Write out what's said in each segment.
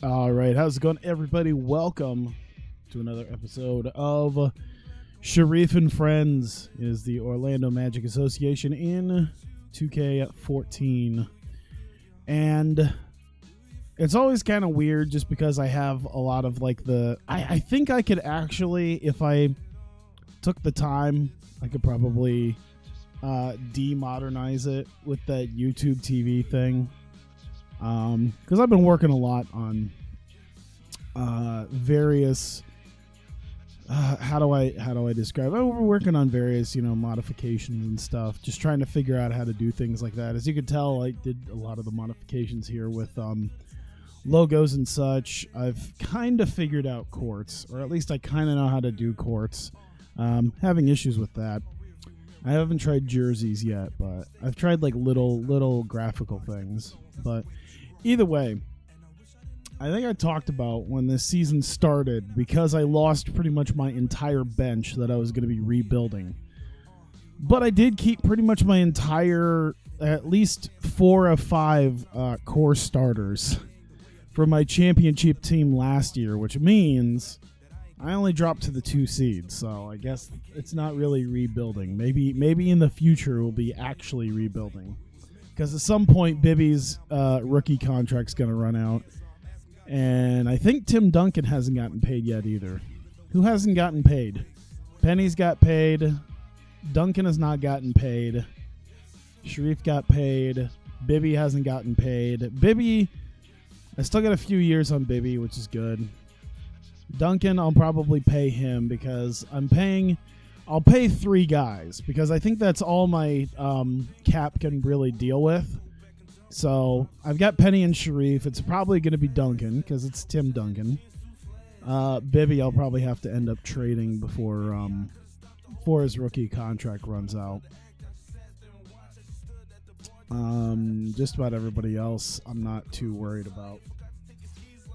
All right, how's it going, everybody? Welcome to another episode of Sharif and Friends. It is the Orlando Magic Association in 2K14. And it's always kind of weird just because I have a lot of like I think I could actually, if I took the time, I could probably demodernize it with that YouTube TV thing. Because I've been working a lot on various how do I describe it? We're working on various modifications and stuff, just trying to figure out how to do things like that. As you can tell, I did a lot of the modifications here with logos and such. I've kind of figured out quartz, or at least I kind of know how to do quartz. Having issues with that. I haven't tried jerseys yet, but I've tried like little graphical things. But either way, I think I talked about when this season started, because I lost pretty much my entire bench, that I was going to be rebuilding. But I did keep pretty much my entire, at least 4 of 5 core starters from my championship team last year, which means I only dropped to the 2 seeds. So I guess it's not really rebuilding. Maybe in the future we'll be actually rebuilding. Because at some point, Bibby's rookie contract's going to run out. And I think Tim Duncan hasn't gotten paid yet either. Who hasn't gotten paid? Penny's got paid. Duncan has not gotten paid. Sharif got paid. Bibby hasn't gotten paid. Bibby, I still got a few years on Bibby, which is good. Duncan, I'll probably pay him because I'll pay 3 guys because I think that's all my cap can really deal with. So I've got Penny and Sharif. It's probably going to be Duncan because it's Tim Duncan. Bibby, I'll probably have to end up trading before his rookie contract runs out. Just about everybody else, I'm not too worried about.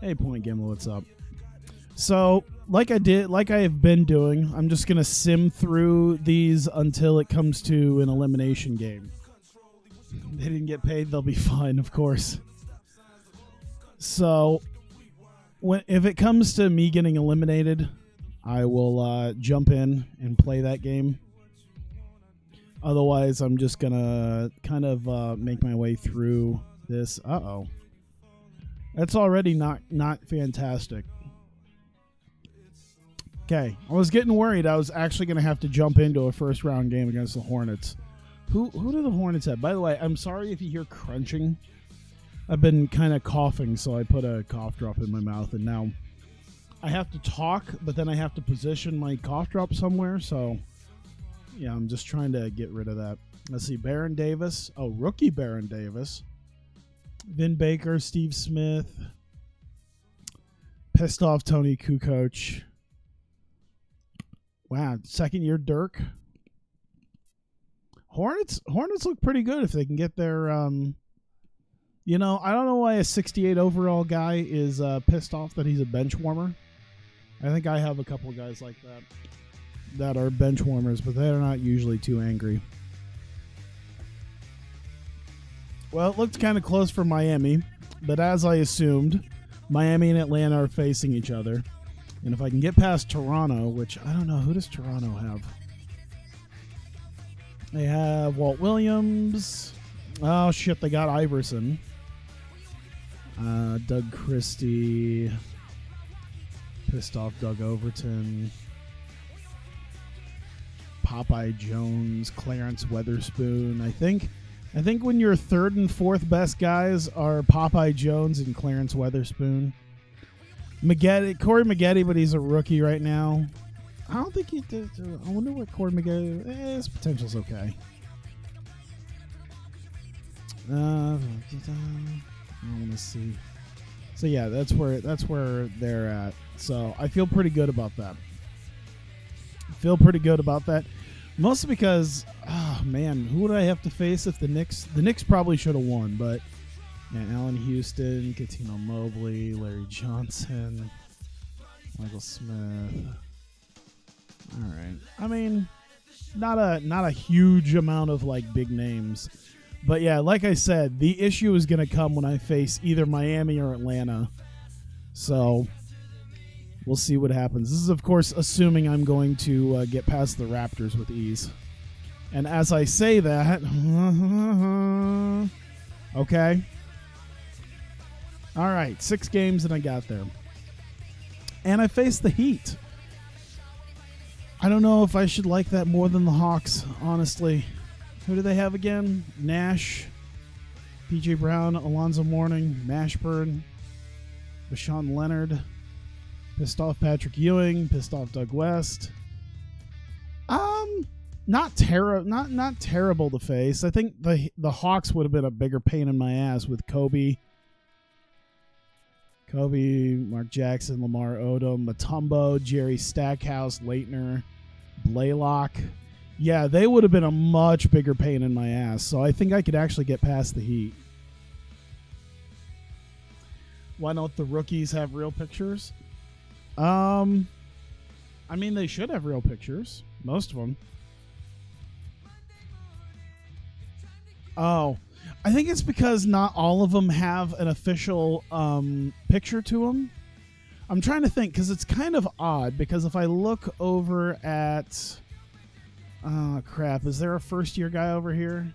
Hey, Point Gamer, what's up? So, like I have been doing, I'm just going to sim through these until it comes to an elimination game. They didn't get paid, they'll be fine, of course. So, if it comes to me getting eliminated, I will jump in and play that game. Otherwise, I'm just going to kind of make my way through this. Uh-oh. That's already not fantastic. Okay, I was getting worried I was actually going to have to jump into a first round game against the Hornets. Who do the Hornets have? By the way, I'm sorry if you hear crunching. I've been kind of coughing, so I put a cough drop in my mouth, and now I have to talk, but then I have to position my cough drop somewhere, so yeah, I'm just trying to get rid of that. Let's see, Baron Davis. Oh, rookie Baron Davis. Vin Baker, Steve Smith. Pissed off Tony Kukoc. Wow, second year Dirk. Hornets look pretty good if they can get their I don't know why a 68 overall guy is pissed off that he's a bench warmer. I think I have a couple of guys like that are bench warmers, but they're not usually too angry. Well, it looked kind of close for Miami, but as I assumed, Miami and Atlanta are facing each other. And if I can get past Toronto, which I don't know, who does Toronto have? They have Walt Williams. Oh, shit, they got Iverson. Doug Christie. Pissed off Doug Overton. Popeye Jones. Clarence Weatherspoon. I think when your third and fourth best guys are Popeye Jones and Clarence Weatherspoon. Corey Maggette, but he's a rookie right now. I don't think he did. I wonder what Corey Maggette. His potential's okay. I want to see. So yeah, that's where they're at. So I feel pretty good about that. Mostly because, oh man, who would I have to face if the Knicks probably should have won, but yeah, Allen Houston, Katino Mobley, Larry Johnson, Michael Smith. All right. I mean, not a huge amount of like big names, but yeah, like I said, the issue is going to come when I face either Miami or Atlanta. So we'll see what happens. This is, of course, assuming I'm going to get past the Raptors with ease. And as I say that, okay. All right, 6 games and I got there. And I faced the Heat. I don't know if I should like that more than the Hawks, honestly. Who do they have again? Nash, P.J. Brown, Alonzo Mourning, Mashburn, Rashawn Leonard. Pissed off Patrick Ewing. Pissed off Doug West. Not terrible to face. I think the Hawks would have been a bigger pain in my ass with Kobe, Mark Jackson, Lamar Odom, Mutombo, Jerry Stackhouse, Leitner, Blaylock. Yeah, they would have been a much bigger pain in my ass. So I think I could actually get past the Heat. Why don't the rookies have real pictures? I mean, they should have real pictures. Most of them. Oh, I think it's because not all of them have an official picture to them. I'm trying to think because it's kind of odd because if I look over at... Oh, crap. Is there a first-year guy over here?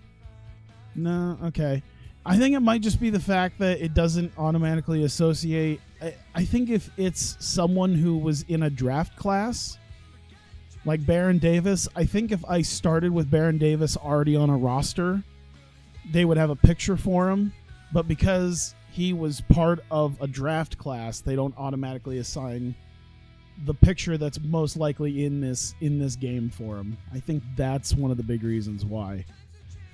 No? Okay. I think it might just be the fact that it doesn't automatically associate... I think if it's someone who was in a draft class, like Baron Davis, I think if I started with Baron Davis already on a roster, they would have a picture for him. But because he was part of a draft class, they don't automatically assign the picture that's most likely in this game for him. I think that's one of the big reasons why.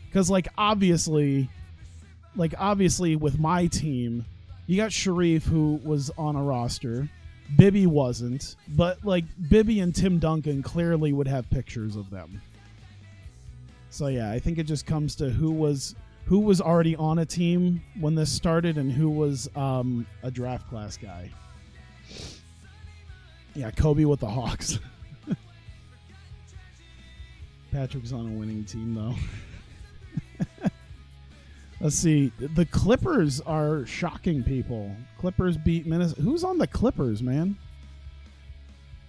Because obviously with my team, you got Sharif, who was on a roster. Bibby wasn't, but Bibby and Tim Duncan clearly would have pictures of them. So yeah, I think it just comes to who was already on a team when this started and who was a draft class guy. Yeah, Kobe with the Hawks. Patrick's on a winning team, though. Let's see. The Clippers are shocking people. Clippers beat Minnesota. Who's on the Clippers, man?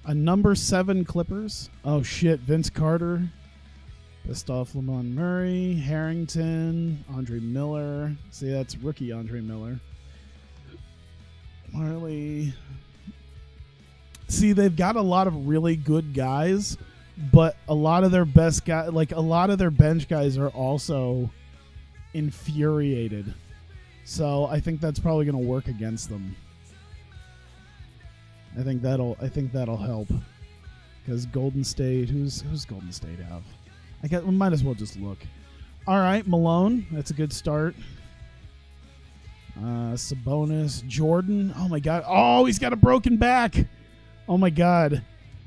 A number 7 Clippers? Oh, shit. Vince Carter. Pissed off Lamont Murray. Harrington. Andre Miller. See, that's rookie Andre Miller. Marley. See, they've got a lot of really good guys, but a lot of their best guys, a lot of their bench guys are also infuriated. So I think that's probably going to work against them. I think that'll help. Because Golden State, who's Golden State have? We might as well just look. All right, Malone, that's a good start. Sabonis, Jordan. Oh my God! Oh, he's got a broken back. Oh my God.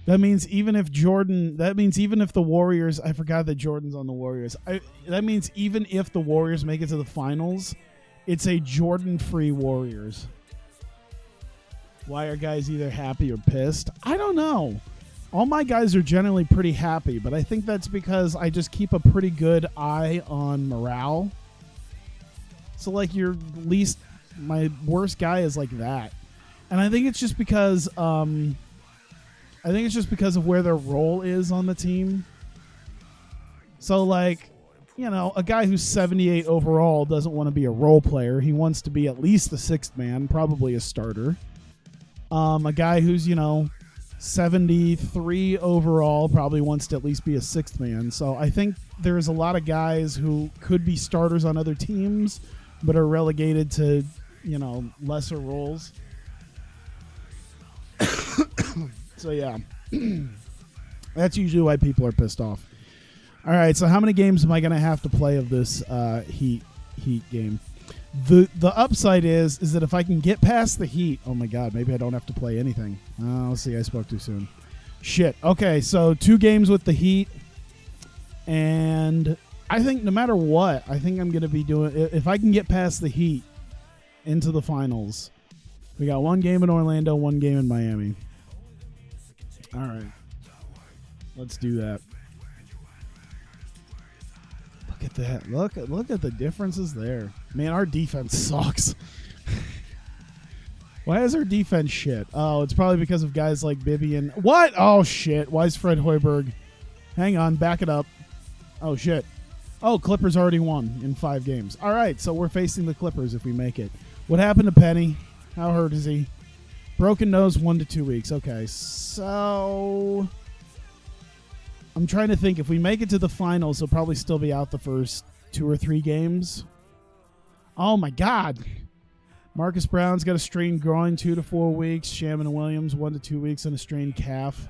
That means even if the Warriors, I forgot that Jordan's on the Warriors. That means even if the Warriors make it to the finals, it's a Jordan-free Warriors. Why are guys either happy or pissed? I don't know. All my guys are generally pretty happy, but I think that's because I just keep a pretty good eye on morale. So my worst guy is like that. And I think it's just because of where their role is on the team. So, a guy who's 78 overall doesn't want to be a role player. He wants to be at least the 6th man, probably a starter. A guy who's, 73 overall probably wants to at least be a 6th man. So I think there's a lot of guys who could be starters on other teams, but are relegated to, lesser roles. So yeah, that's usually why people are pissed off. All right, so how many games am I going to have to play of this Heat game? The upside is that if I can get past the Heat, oh my God, maybe I don't have to play anything. Let's see, I spoke too soon. Shit. Okay, so 2 games with the Heat, and I think no matter what, I think I'm going to be doing. If I can get past the Heat into the finals, we got 1 game in Orlando, 1 game in Miami. All right, let's do that. Look at that. Look at the differences there. Man, our defense sucks. Why is our defense shit? Oh, it's probably because of guys like Bibby and... What? Oh, shit. Why is Fred Hoiberg? Hang on. Back it up. Oh, shit. Oh, Clippers already won in 5 games. All right, so we're facing the Clippers if we make it. What happened to Penny? How hurt is he? Broken nose, 1 to 2 weeks. Okay, so... I'm trying to think. If we make it to the finals, he'll probably still be out the first 2 or 3 games. Oh, my God. Marcus Brown's got a strained groin, 2 to 4 weeks. Shaman Williams, 1 to 2 weeks, and a strained calf.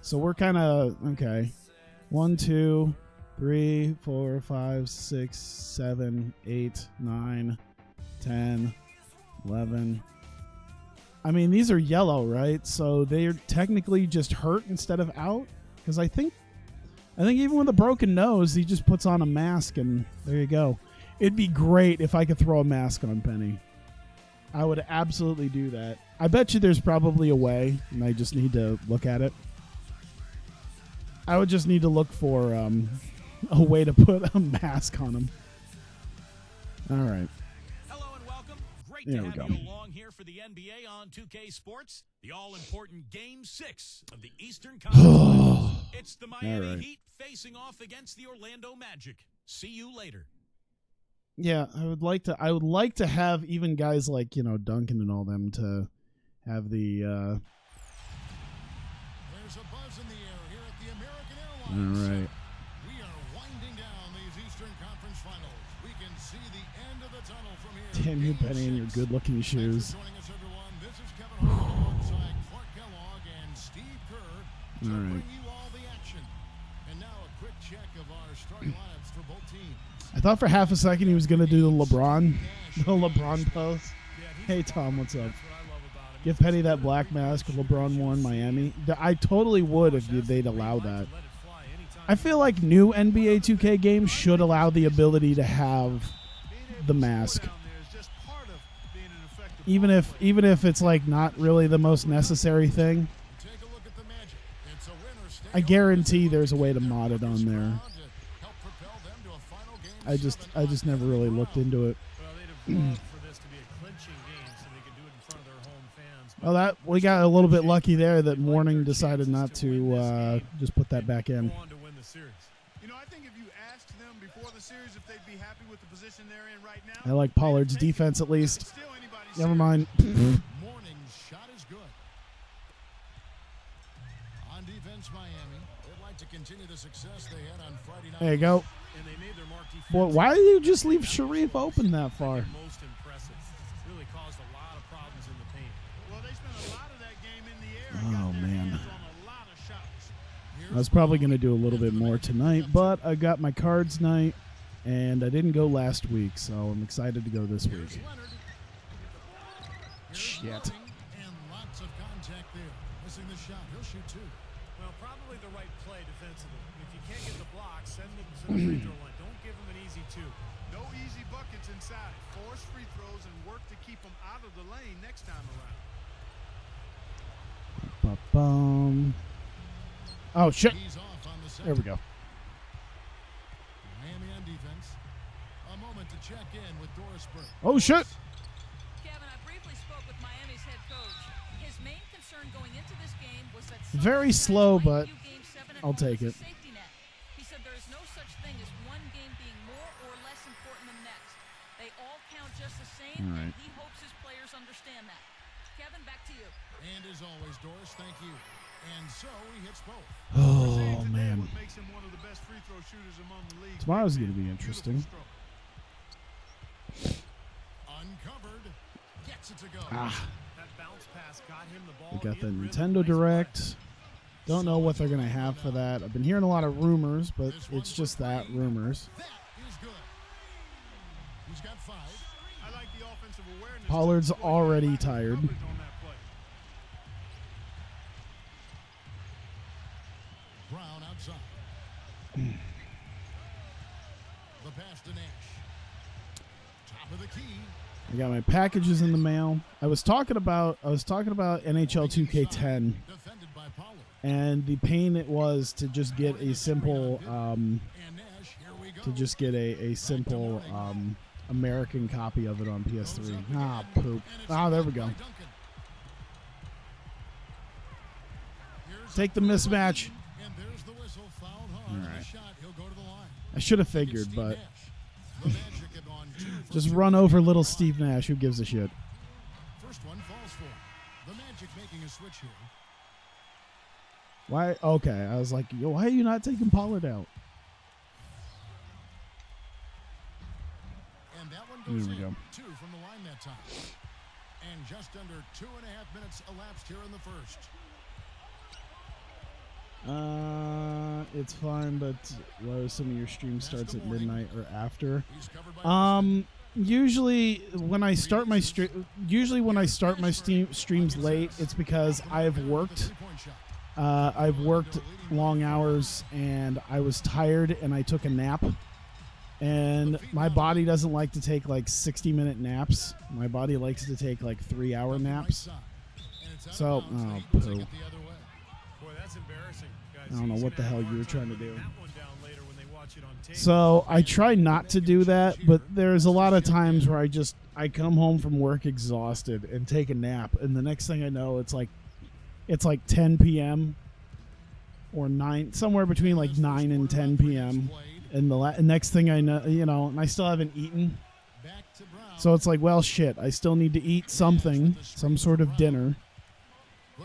So we're kind of... Okay. 1, 2, 3, 4, 5, 6, 7, 8, 9, 10, 11... I mean, these are yellow, right? So they're technically just hurt instead of out. Because I think even with a broken nose, he just puts on a mask and there you go. It'd be great if I could throw a mask on Penny. I would absolutely do that. I bet you there's probably a way, and I just need to look at it. I would just need to look for a way to put a mask on him. All right. There we go. Along here for the NBA on 2K Sports, the all-important Game 6 of the Eastern Conference. It's the Miami Heat facing off against the Orlando Magic. See you later. Yeah, I would like to have even guys like, Duncan and all them to have the There's a buzz in the air here at the American Airlines. All right. We are winding down these Eastern Conference Finals. We can see the end of the tunnel from here. Damn you, Penny, in your good-looking shoes. Thanks for joining us, everyone. This is Kevin Harlan alongside Clark Kellogg and Steve Kerr to bring you all the action. And now a quick check of our starting lineups for both teams. I thought for half a second he was going to do the LeBron pose. Hey, Tom, what's up? Give Penny that black mask. LeBron won Miami. I totally would if they'd allow that. I feel like new NBA 2K games should allow the ability to have the mask. Even if it's like not really the most necessary thing. I guarantee there's a way to mod it on there. I just never really looked into it. Well, we got a little bit lucky there that Morning decided not to just put that back in. I think if you asked them before the series if they'd be happy with the position they're in right now, I like Pollard's defense at least. Never mind. Morning's shot is good. On defense, Miami. They'd like to continue the success they had on Friday night. There you go. Boy, why did you just leave Sharif open that far? Most impressive. Really caused a lot of problems in the paint. well, they spent a lot of that game in the air and got their man. hands on a lot of shots. I was probably going to do a little bit more tonight, but I got my cards night, and I didn't go last week, so I'm excited to go this week. Shit. And lots of contact there. Missing the shot. He'll shoot 2. Well, probably the right play defensively. If you can't get the block, send them to the free throw line. Don't give them an easy 2. No easy buckets inside. Force free throws and work to keep them out of the lane next time around. Ba-bum. Oh, shit. He's off on the There we second. go. Miami on defense. A moment to check in with Doris Burke. Oh, shit. Kevin, I briefly spoke with Miami's head coach. His main concern going into this game was that Very slow, but I'll take it. Safety net. He said there is no such thing as one game being more or less important than the next. They all count just the same, All right. and he hopes his players understand that. Kevin, back to you. And as always, Doris, thank you. And so he hits both. Oh, man. What makes him one of the best free throw shooters among the league. Tomorrow's going to be interesting. Uncovered. Gets it to go. That bounce pass got him the ball. We got the in rhythm. Nintendo Nice Direct. Don't know what they're going to have for that. I've been hearing a lot of rumors, but it's just that, rumors. That is good. He's got 5. I like the offensive awareness. Pollard's already tired. Coverage on that play. Brown outside. The pass to Nash. Top of the key. I got my packages in the mail. I was talking about NHL 2K10 Defended by Pollard. and the pain it was to just get a simple And Nash, here we go. a simple American copy of it on PS3. Ah, poop. Ah, there we go. Take the mismatch. All right. I should have figured, but just run over little Steve Nash. Who gives a shit? First one falls for the Magic making a switch here. Why? Okay, I was like, yo, why are you not taking Pollard out? And that one goes Here we in. go. 2 from the line that time. And just under 2.5 minutes elapsed here in the first. It's fine, but what some of your stream starts at midnight or after? He's covered by Usually when I start my streams late, it's because I've worked long hours and I was tired and I took a nap. And my body doesn't like to take like 60-minute naps. My body likes to take like 3-hour naps. So, oh, poo. Boy, that's embarrassing, guys. I don't know He's what the gonna hell have a you were hard trying time to do. putting that one down later when they watch it on tape. So I try not to do that, but there's a lot of times where I come home from work exhausted and take a nap, and the next thing I know, it's like 10 p.m. or 9, somewhere between like 9 and 10 p.m. And the next thing I know, and I still haven't eaten. So it's like, well, shit, I still need to eat something, some sort of dinner,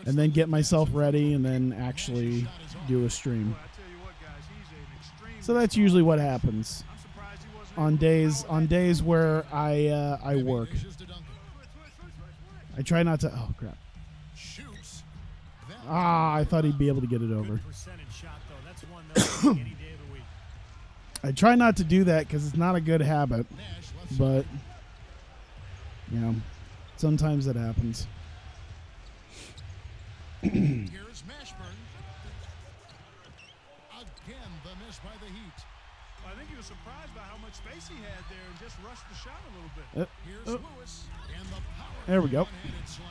and then get myself ready and then actually do a stream. Boy, I tell you what, guys, he's an extreme. So that's usually what happens I'm surprised he wasn't on days where I work. I try not to. Oh crap! Ah, I thought he'd be able to get it over. Percentage shot, though. That's one that any day of the week. I try not to do that because it's not a good habit, but sometimes it happens. Here's Mashburn. Again, the miss by the Heat. I think he was surprised by how much space he had there and just rushed the shot a little bit. Here's Lewis. And the power There we go. one-handed slam.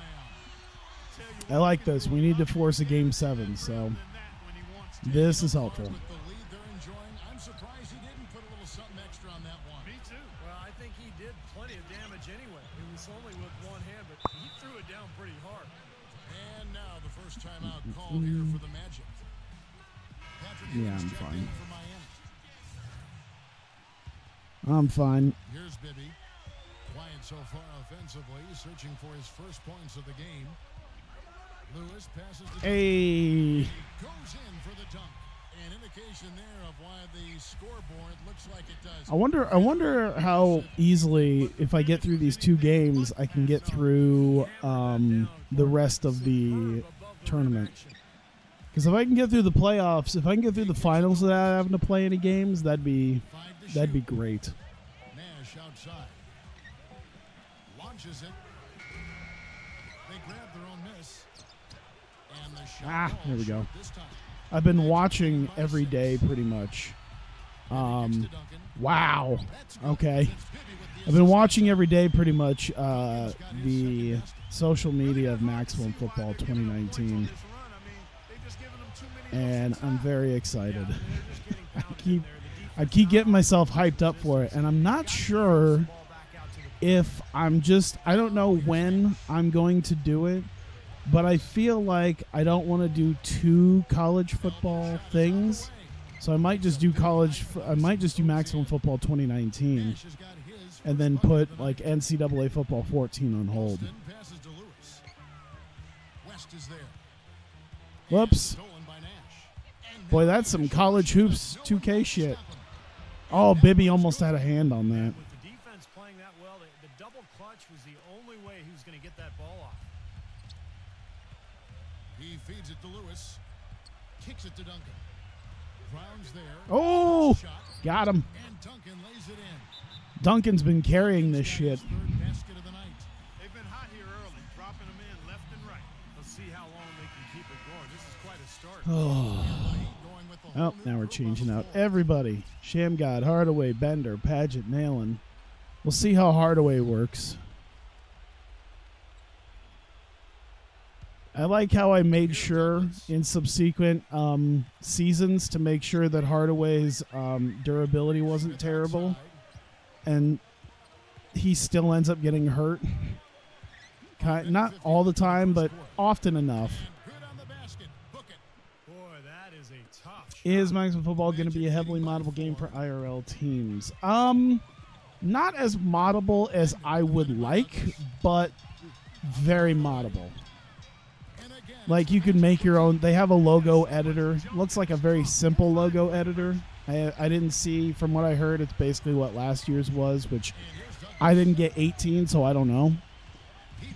Tell you I like this. We need to force a game 7, so than that when he wants to. this is helpful. With the lead they're enjoying, I'm surprised he didn't put a little something extra on that one. Me too. Well, I think he did plenty of damage anyway. It was only with one hand, but he threw it down pretty hard. And now the first timeout called here for the Magic. Patrick Yeah, Ewing's I'm checked fine. in for Miami. I'm fine. Here's Bibby. Quiet so far offensively, searching for his first points of the game. Lewis passes the Hey, goes in for the dunk. An indication there of why the scoreboard looks like it does. I wonder how easily, if I get through these 2 games, I can get through the rest of the tournament. Because if I can get through the playoffs, if I can get through the finals without having to play any games, that'd be great. Nash outside. Launches it. They grab their own miss. And the shot There we go. this time. I've been watching every day pretty much. Wow. Okay. I've been watching every day pretty much the social media of Maximum Football 2019, and I'm very excited. I keep getting myself hyped up for it, and I'm not sure if I don't know when I'm going to do it, but I feel like I don't want to do 2 college football things, so I might just do Maximum Football 2019, and then put like NCAA Football 14 on hold. Passes to Lewis. West is there. Whoops. Stolen by Nash. And Boy, that's some college hoops 2K shit. Oh, Bibby almost had a hand on that. With the defense playing that well, the double clutch was the only way he was going to get that ball off. he feeds it to Lewis. Kicks it to Duncan. Brown's there. Oh, Shot. got him. And Duncan lays it in. Duncan's been carrying this shit. Third basket of the night. They've been hot here early, dropping them in left and right. Let's see how long they can keep it going. This is quite a start. Going with the whole Oh, new now we're group changing on the out floor. everybody. Shamgod, Hardaway, Bender, Paget, Nalen. We'll see how Hardaway works. I like how I made sure in subsequent seasons to make sure that Hardaway's durability wasn't terrible. And he still ends up getting hurt. Not all the time, but often enough. Boy, that is a tough shot. Is Maximum Football going to be a heavily moddable game for IRL teams? Not as moddable as I would like, but very moddable. Like, you can make your own. They have a logo editor. Looks like a very simple logo editor. I didn't see, from what I heard, it's basically what last year's was, which I didn't get 18, so I don't know.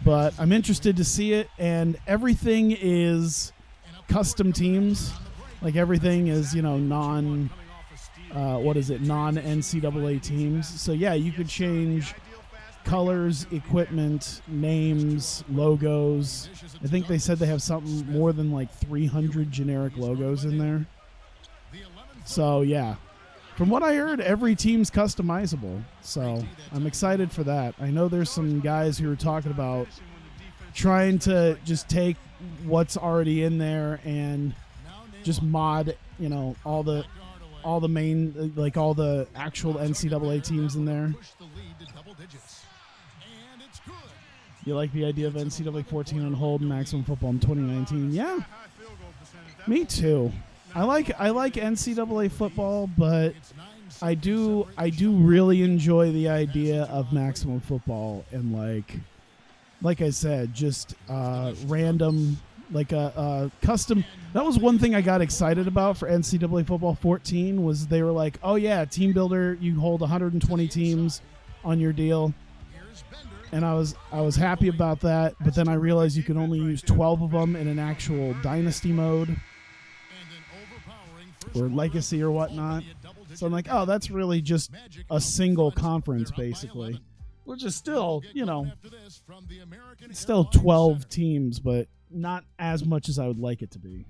But I'm interested to see it, and everything is custom teams. Like, everything is, non-NCAA teams. So, yeah, you could change colors, equipment, names, logos. I think they said they have something more than like 300 generic logos in there. So, yeah. From what I heard, every team's customizable. So, I'm excited for that. I know there's some guys who are talking about trying to just take what's already in there and just mod, all the main, like all the actual NCAA teams in there. You like the idea of NCAA 14 on hold and Maximum Football in 2019? Yeah, me too. I like NCAA football, but I do really enjoy the idea of Maximum Football and like I said, just random, like a custom. That was one thing I got excited about for NCAA Football 14 was they were like, oh yeah, team builder, you hold 120 teams on your deal. And I was happy about that, but then I realized you can only use 12 of them in an actual dynasty mode or legacy or whatnot. So I'm like, oh, that's really just a single conference basically, which is still, still 12 teams, but not as much as I would like it to be.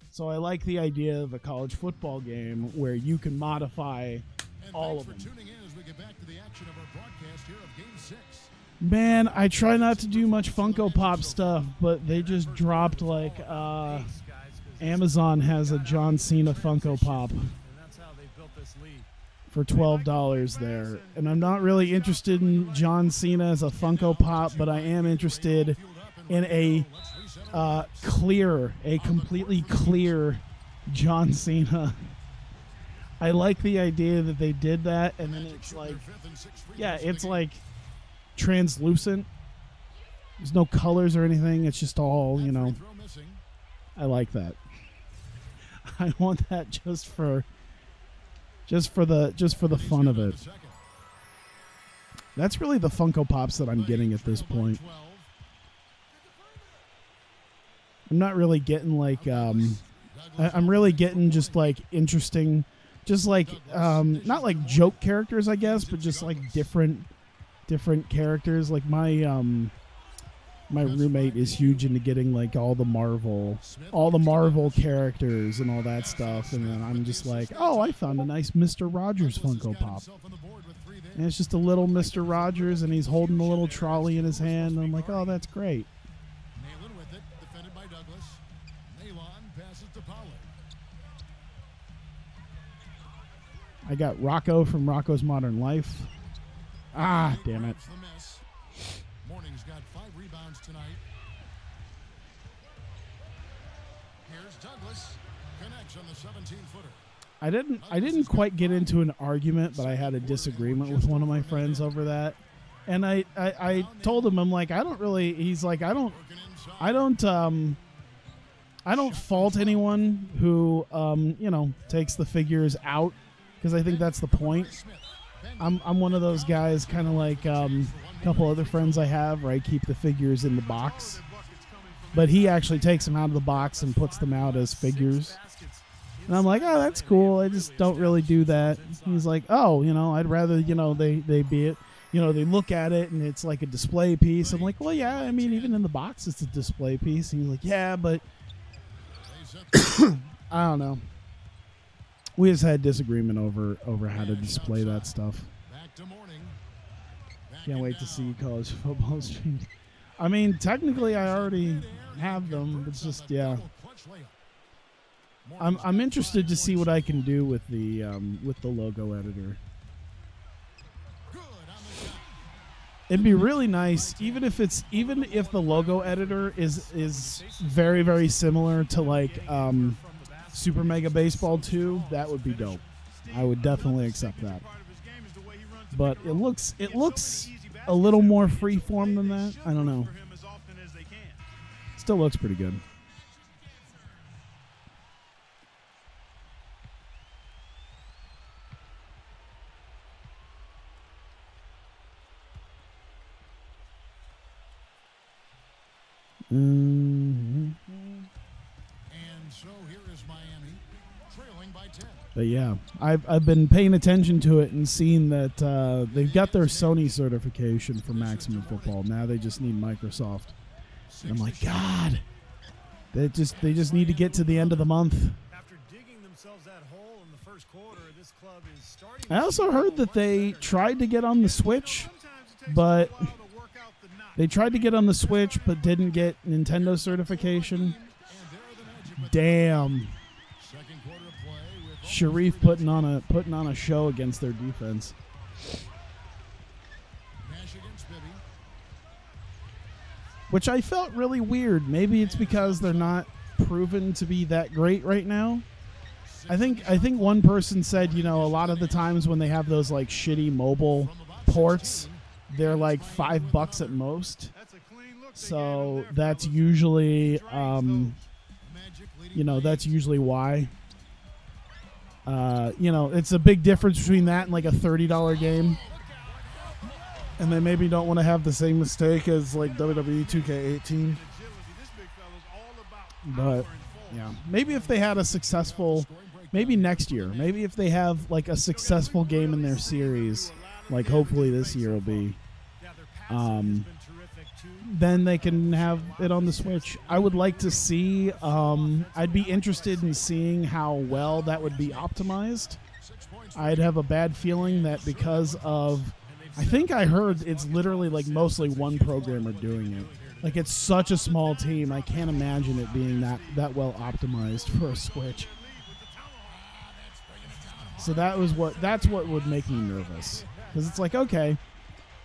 So I like the idea of a college football game where you can modify all of them. Man, I try not to do much Funko Pop stuff, but they just dropped like Amazon has a John Cena Funko Pop for $12 there. And I'm not really interested in John Cena as a Funko Pop, but I am interested in a completely clear John Cena. I like the idea that they did that, and then it's like, yeah, it's like translucent. There's no colors or anything. It's just all, I like that. I want that just for the fun of it. That's really the Funko Pops that I'm getting at this point. I'm not really getting like I'm really getting just like interesting, just like not like joke characters, I guess, but just like different characters. Like my roommate is huge into getting like all the Marvel characters and all that stuff, and then I'm just like, oh, I found a nice Mr. Rogers Funko Pop, and it's just a little Mr. Rogers, and he's holding a little trolley in his hand, and I'm like, oh, that's great. I got Rocco from Rocco's Modern Life. Ah, damn it. Morning's got 5 rebounds tonight. Here's Douglas. Connects on the 17-footer. I didn't quite get into an argument, but I had a disagreement with one of my friends over that. And I told him, I'm like, I don't really, he's like, I don't fault anyone who takes the figures out, because I think that's the point. I'm one of those guys, kind of like a couple other friends I have, where I keep the figures in the box. But he actually takes them out of the box and puts them out as figures. And I'm like, oh, that's cool. I just don't really do that. He's like, oh, I'd rather, they be it. They look at it and it's like a display piece. I'm like, well, yeah, I mean, even in the box, it's a display piece. And he's like, yeah, but I don't know. We just had disagreement over how to display that stuff. Can't wait to see college football streamed. I mean, technically, I already have them. It's just, yeah. I'm interested to see what I can do with the logo editor. It'd be really nice, even if the logo editor is very, very similar to like Super Mega Baseball 2. That would be dope. I would definitely accept that. But it looks a little more freeform than that. I don't know. Still looks pretty good. And so here is Miami, trailing by 10. But yeah, I've been paying attention to it and seeing that they've got their Sony certification for Maximum Football. Now they just need Microsoft. And I'm like, God, they just need to get to the end of the month. After digging themselves that hole in the first quarter, this club is starting. I also heard that they tried to get on the Switch, but didn't get Nintendo certification. Damn. Sharif putting on a show against their defense. Which I felt really weird. Maybe it's because they're not proven to be that great right now. I think one person said, a lot of the times when they have those like shitty mobile ports, they're like $5 at most. So that's usually that's usually why. It's a big difference between that and like a $30 game. And they maybe don't want to have the same mistake as like WWE 2K18. But yeah, maybe if they had a successful, maybe next year, maybe if they have like a successful game in their series, like hopefully this year will be, then they can have it on the Switch. I would like to see, I'd be interested in seeing how well that would be optimized. I'd have a bad feeling that because of, I think I heard it's literally like mostly one programmer doing it. Like it's such a small team, I can't imagine it being that well optimized for a Switch. So that's what would make me nervous. Because it's like, okay,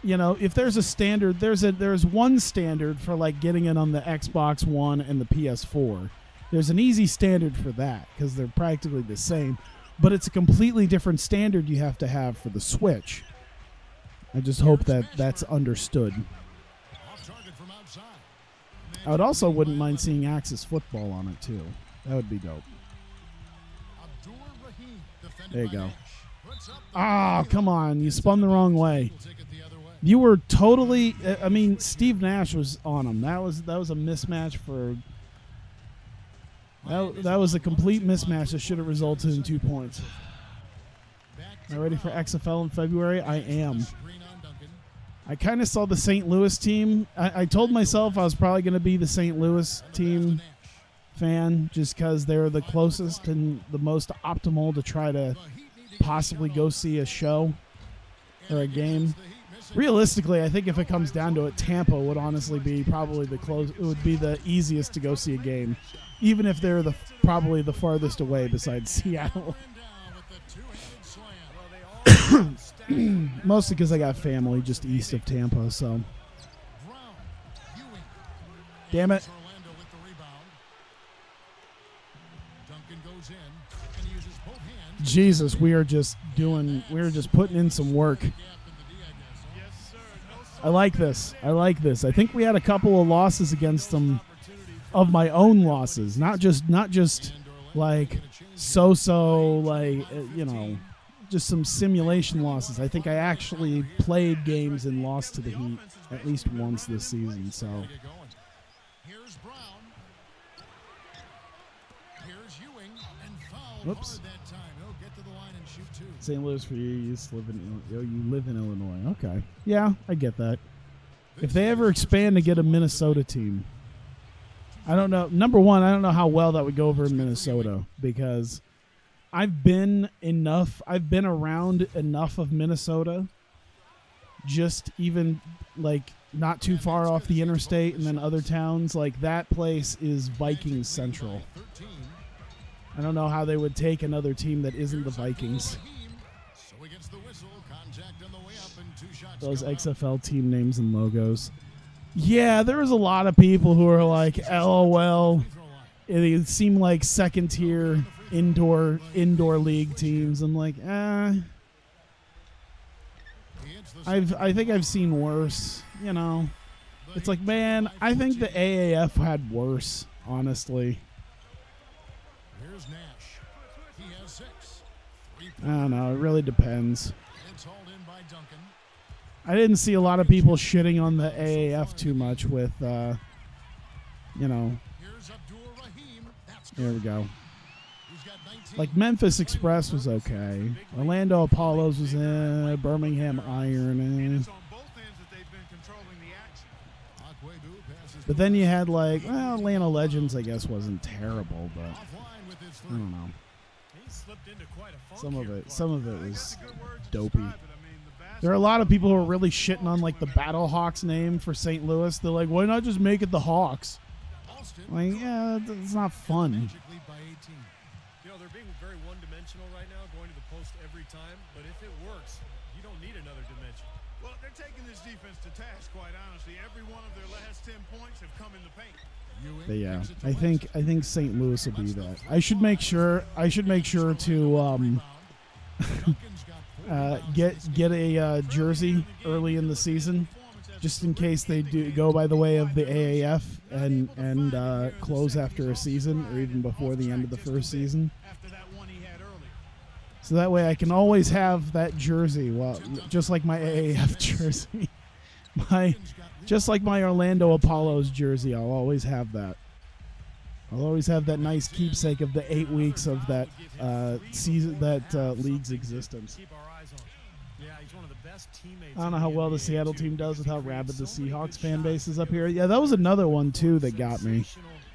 if there's a standard, there's one standard for like getting it on the Xbox One and the PS4. There's an easy standard for that because they're practically the same, but it's a completely different standard you have to have for the Switch. I just hope that that's understood. I wouldn't mind seeing Axis Football on it too. That would be dope. There you go. Oh, come on. You spun the wrong way. You were totally, Steve Nash was on him. That was a mismatch for, that was a complete mismatch that should have resulted in 2 points. Am I ready for XFL in February? I am. I kind of saw the St. Louis team. I told myself I was probably going to be the St. Louis team fan just because they're the closest and the most optimal to try to possibly go see a show or a game. Realistically, I think if it comes down to it, Tampa would honestly be probably it would be the easiest to go see a game, even if they're probably the farthest away besides Seattle. Mostly because I got family just east of Tampa, so. Damn it. Jesus, we are just putting in some work. I like this. I think we had a couple of losses against them, of my own losses, not just like just some simulation losses. I think I actually played games and lost to the Heat at least once this season. So. Whoops. St. Louis for you. You live in Illinois. Okay. Yeah, I get that. If they ever expand to get a Minnesota team, I don't know. Number one, I don't know how well that would go over in Minnesota because I've been around enough of Minnesota, just even like not too far off the interstate and then other towns. Like that place is Vikings Central. I don't know how they would take another team that isn't the Vikings. So he gets the whistle, contact on the way up and 2 shots those XFL team names and logos. Yeah, there was a lot of people who were like, LOL. It seemed like second tier indoor league teams. I'm like, I think I've seen worse, you know. It's like, man, I think the AAF had worse, honestly. Here's Nash. He has 6. I don't know. It really depends. It's hauled in by Duncan. I didn't see a lot of people shitting on the AAF too much with, you know. Here's Abdul Rahim. That's Here we go. He's got 19. Like Memphis Express was okay. Orlando Apollos was in. Birmingham Iron. It's on both ends that they've been controlling the action. Akwedu passes But then you had like, well, Atlanta Legends, I guess, wasn't terrible, but offline with his I 3. don't know. He slipped into quite a funk Some of here, it Clark. was That's a good word to dopey. describe it. I mean, the There are a lot of people who are really shitting on like the Battlehawks name for St. Louis. They're like, why not just make it the Hawks? Austin Like, yeah, it's not fun. Magic lead by 18. You know, they're being very one-dimensional right now, going to the post every time. But if it works, you don't need another dimension. Well, they're taking this defense to task, quite honestly. Every one of their last 10 points have come in the paint. Ewing But yeah, gives it to I think St. Louis will be that. I should make sure to Duncan's got 4 get a jersey early in the season, just in case they do go by the way of the AAF and close after a season or even before the end of the first season. After that one he had earlier. So that way I can always have that jersey, well, just like my AAF jersey. Just like my Orlando Apollos jersey, I'll always have that. I'll always have that nice keepsake of the 8 weeks of that season, that league's existence. Keep our eyes on him. Yeah, he's one of the best teammates. I don't know in how well the NBA, Seattle too, team does because with he how creates rabid the so many Seahawks good fan shots. base is up here. Yeah, that was another one too that got me.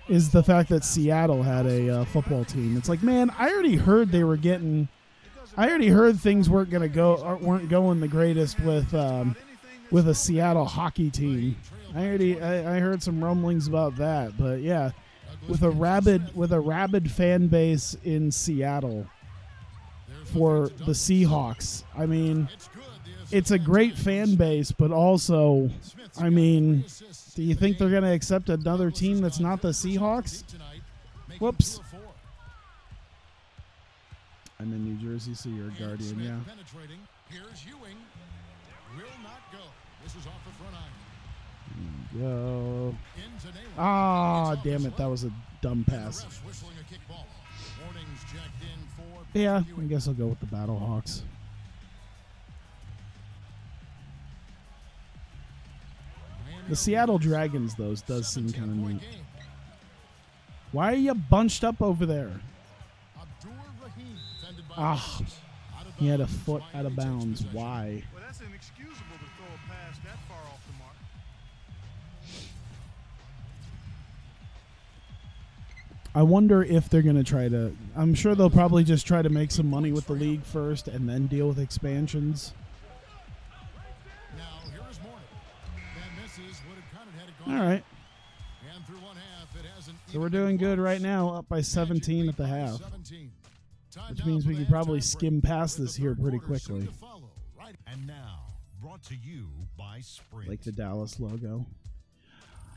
Is the fact that Seattle had a football team. It's like, man, I already heard things weren't going the greatest with a Seattle hockey team. I heard some rumblings about that, but yeah, with a rabid fan base in Seattle for the Seahawks. I mean, it's a great fan base, but also, I mean, do you think they're going to accept another team that's not the Seahawks? Whoops. I'm in New Jersey, so you're a Guardian, yeah. Penetrating. Here's Ewing. Will not go. This is off the front iron. Yo. Into Naylor. Ah, It's off damn as it. That well. was a dumb The pass. refs whistling a kick ball. Warnings checked in for Yeah, I Ewing. guess I'll go with the Battlehawks. The Seattle Dragons, though, does seem kind of 17-point neat. game. Why are you bunched up over there? Abdul Rahim fended by Ah, Williams. Out of he had a bounds. foot out of Miami takes bounds. possession. Why? Well, that's inexcusable to throw a pass that far off the mark. I wonder if they're going to try to... I'm sure they'll probably just try to make some money with the league first and then deal with expansions. Now, here is Morning. That misses. Would have counted had it gone. All right. And through one half, it hasn't So we're even been doing good close. right now, up by 17 at the Magic lead by half. 17. Time Which now means for we the could probably halftime skim break, past with this the here third pretty quarter soon quickly. to follow. Right. And now, brought to you by Sprint. Like the Dallas logo.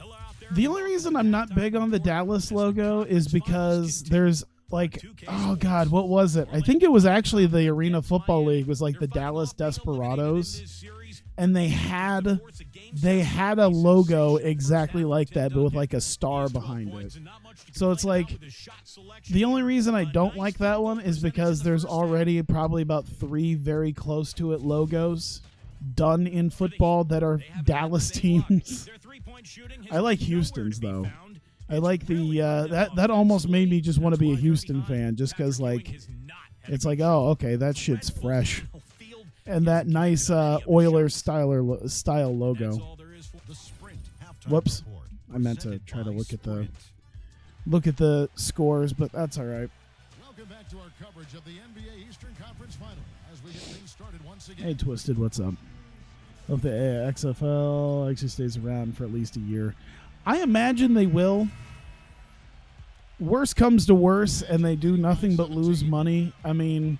Hello out there. The only reason I'm not big on the Dallas logo is because there's like, oh God, what was it? I think it was actually the Arena Football League was like the Dallas Desperados, and they had a logo exactly like that, but with like a star behind it. So it's like, the only reason I don't like that one is because there's already probably about 3 very close to it logos done in football that are Dallas teams. I like Houston's though. I like the that almost made me just want to be a Houston fan, just because like it's like, oh, okay, that shit's fresh, and that nice Oilers style logo. The Sprint halftime Whoops, report, I meant to presented try to by look at the Sprint. scores, but that's all right. Welcome back to our coverage of the NBA Eastern Conference Final as we get things started once again. Hey, Twisted, what's up? Hope the XFL actually stays around for at least a year. I imagine they will. Worst comes to worse, and they do nothing but lose money. I mean,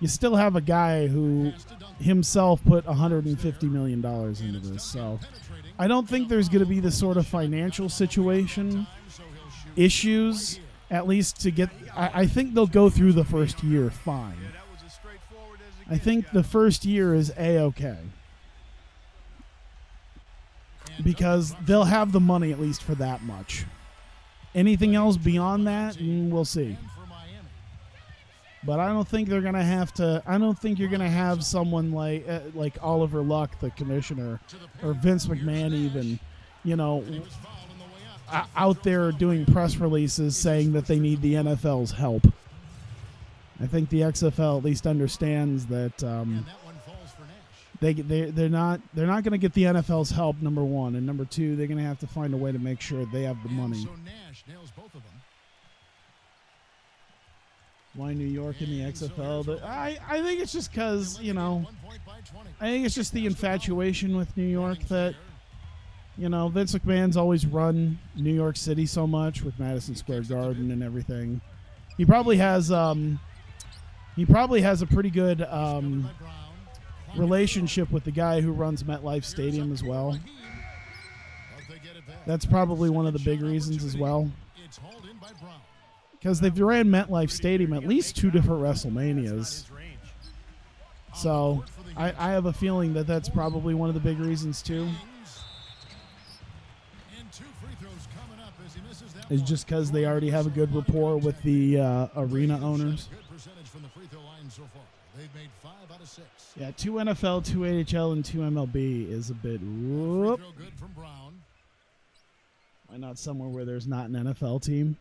you still have a guy who himself put $150 million into this. So I don't think there's going to be the sort of financial situation issues, at least to get. I think they'll go through the first year fine. I think the first year is A-okay. Because they'll have the money at least for that much. Anything else beyond that, we'll see. But I don't think they're gonna have to. I don't think you're gonna have someone like Oliver Luck, the commissioner, or Vince McMahon, even, out there doing press releases saying that they need the NFL's help. I think the XFL at least understands that they're not going to get the NFL's help. Number one, and number two, they're going to have to find a way to make sure they have the money. Why New York in the XFL? I think it's just because, I think it's just the infatuation with New York that, Vince McMahon's always run New York City so much with Madison Square Garden and everything. He probably has a pretty good relationship with the guy who runs MetLife Stadium as well. That's probably one of the big reasons as well. Because they've ran MetLife Stadium at least 2 different WrestleManias. So I have a feeling that that's probably one of the big reasons too. It's just because they already have a good rapport with the arena owners. Yeah, 2 NFL, 2 AHL, and 2 MLB is a bit. Whoop. Why not somewhere where there's not an NFL team?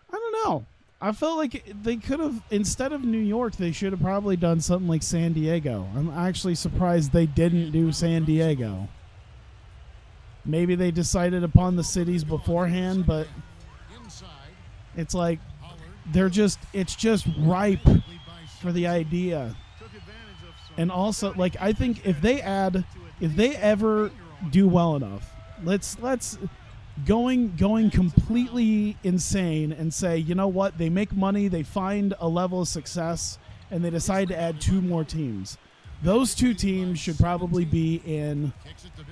I don't know. I felt like they could have, instead of New York, they should have probably done something like San Diego. I'm actually surprised they didn't do San Diego. Maybe they decided upon the cities beforehand, but it's like it's just ripe for the idea. And also, like, I think if they ever do well enough, let's going completely insane and say, you know what, they make money, they find a level of success, and they decide to add 2 more teams. Those 2 teams should probably be in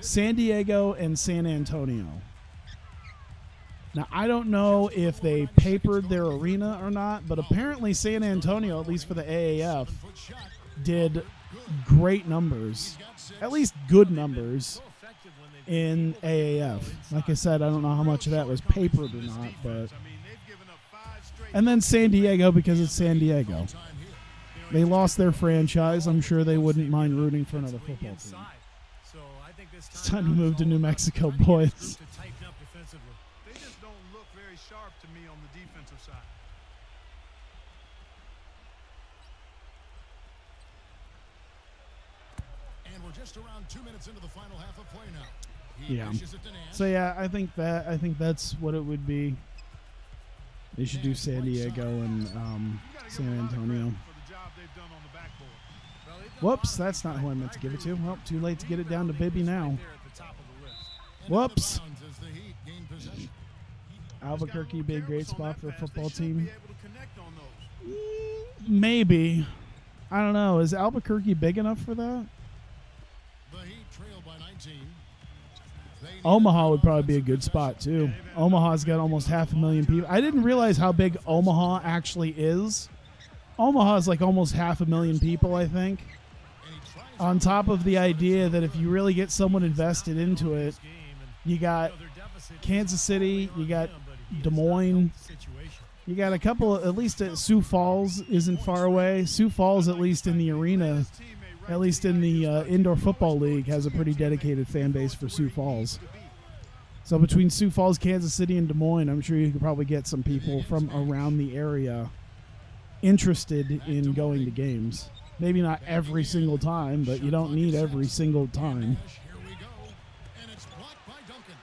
San Diego and San Antonio. Now, I don't know if they papered their arena or not, but apparently San Antonio, at least for the AAF, did great numbers, at least good numbers, in AAF. Like I said, I don't know how much of that was papered or not, but. And then San Diego, because it's San Diego. They lost their franchise. I'm sure they wouldn't mind rooting for another football team. It's time to move to New Mexico, boys. They just don't look very sharp to me on the defensive side. And we're just around 2 minutes into the final half of play now. Yeah. So yeah, I think that's what it would be. They should do San Diego and San Antonio. Whoops, that's not who I meant to give it to. Well, too late to get it down to Bibby now. Whoops. Albuquerque be a great spot for a football team. Maybe. I don't know. Is Albuquerque big enough for that? Omaha would probably be a good spot too. Omaha's got almost 500,000 people. I didn't realize how big Omaha actually is. Omaha is like almost 500,000 people, I think. On top of the idea that if you really get someone invested into it, you got Kansas City, you got Des Moines, you got a couple, at least Sioux Falls isn't far away. Sioux Falls, at least in the arena, at least in the indoor football league, has a pretty dedicated fan base for Sioux Falls. So between Sioux Falls, Kansas City, and Des Moines, I'm sure you could probably get some people from around the area interested in going to games. Maybe not every single time, but you don't need every single time. Here we go. And it's blocked by Duncan.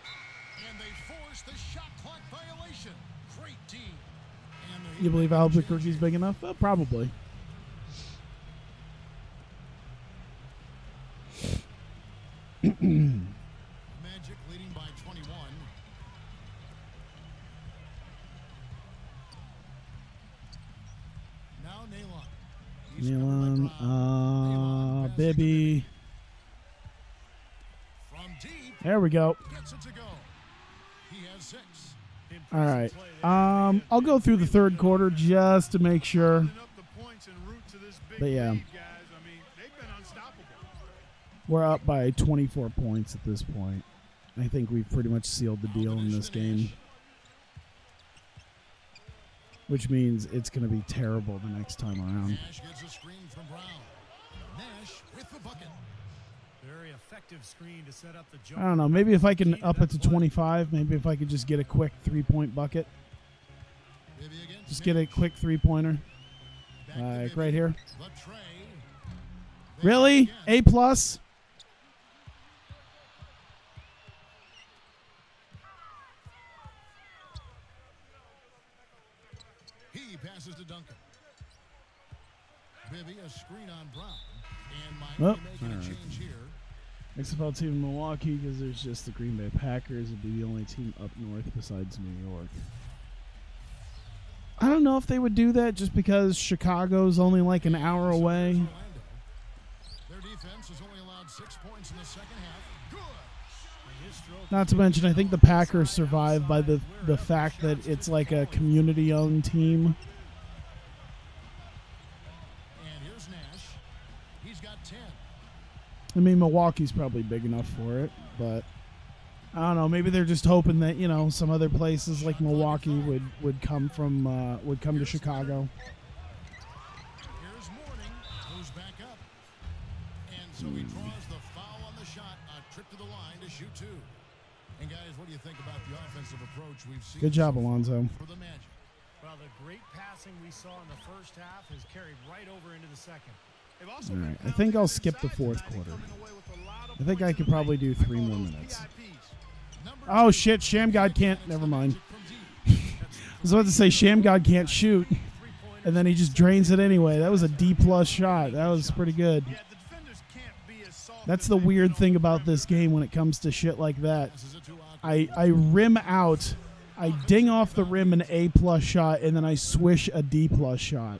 And they force the shot clock violation. Great team. You believe Albuquerque's big enough? Probably. Magic leading by 21. Now Nalon. Nalon Bibby. From deep, There we go. gets it to go. He has 6. All right. I'll go through the third quarter just to make sure. Up the points en route to this big But yeah. lead, guys. I mean, they've been unstoppable. We're up by 24 points at this point. I think we've pretty much sealed the deal in this game. Which means it's going to be terrible the next time around. Nash gets a screen from Brown. Nash with the bucket. Very effective screen to set up the I jump. don't know. Maybe if I can up it to 25, maybe if I could just get a quick three-point bucket. Bibby against Just get a Nash. quick three-pointer. Back to Like Bibby. right here. The tray. Really? Again. A plus? He passes to Duncan. Bibby, a screen on Brown. And Oh, Miami making a all right. change here. XFL team in Milwaukee because there's just the Green Bay Packers would be the only team up north besides New York. I don't know if they would do that just because Chicago's only like an hour away. Orlando. Their defense has only allowed 6 points in the second half. Good. Not to mention, I think the Packers survive by the fact that it's like a community-owned team. And here's Nash. He's got 10. I mean, Milwaukee's probably big enough for it, but I don't know. Maybe they're just hoping that some other places like Milwaukee would come to Chicago. Here's Mourning, who's back up. And so he draws the foul on the shot. A trip to the line to shoot 2. And guys, what do you think about the offensive approach we've seen? Good job, so far Alonzo. For the Magic. Well, the great passing we saw in the first half has carried right over into the second. They've also All been right, I think I'll skip the inside fourth tonight, quarter. coming away with a lot of I think I points could in the probably paint. do I 3 call more those minutes. PIPs. Number Oh 2, shit, Sham God can't. Never mind. from deep. I was about to say Sham God can't shoot, and then he just drains it anyway. That was a D+ shot. That was pretty good. Yeah, the defenders can't be as soft That's as the they weird be on thing the about perimeter. this game when it comes to shit like that. Passes it to Ogden. I rim out, I ding off the rim an A+ shot, and then I swish a D+ shot.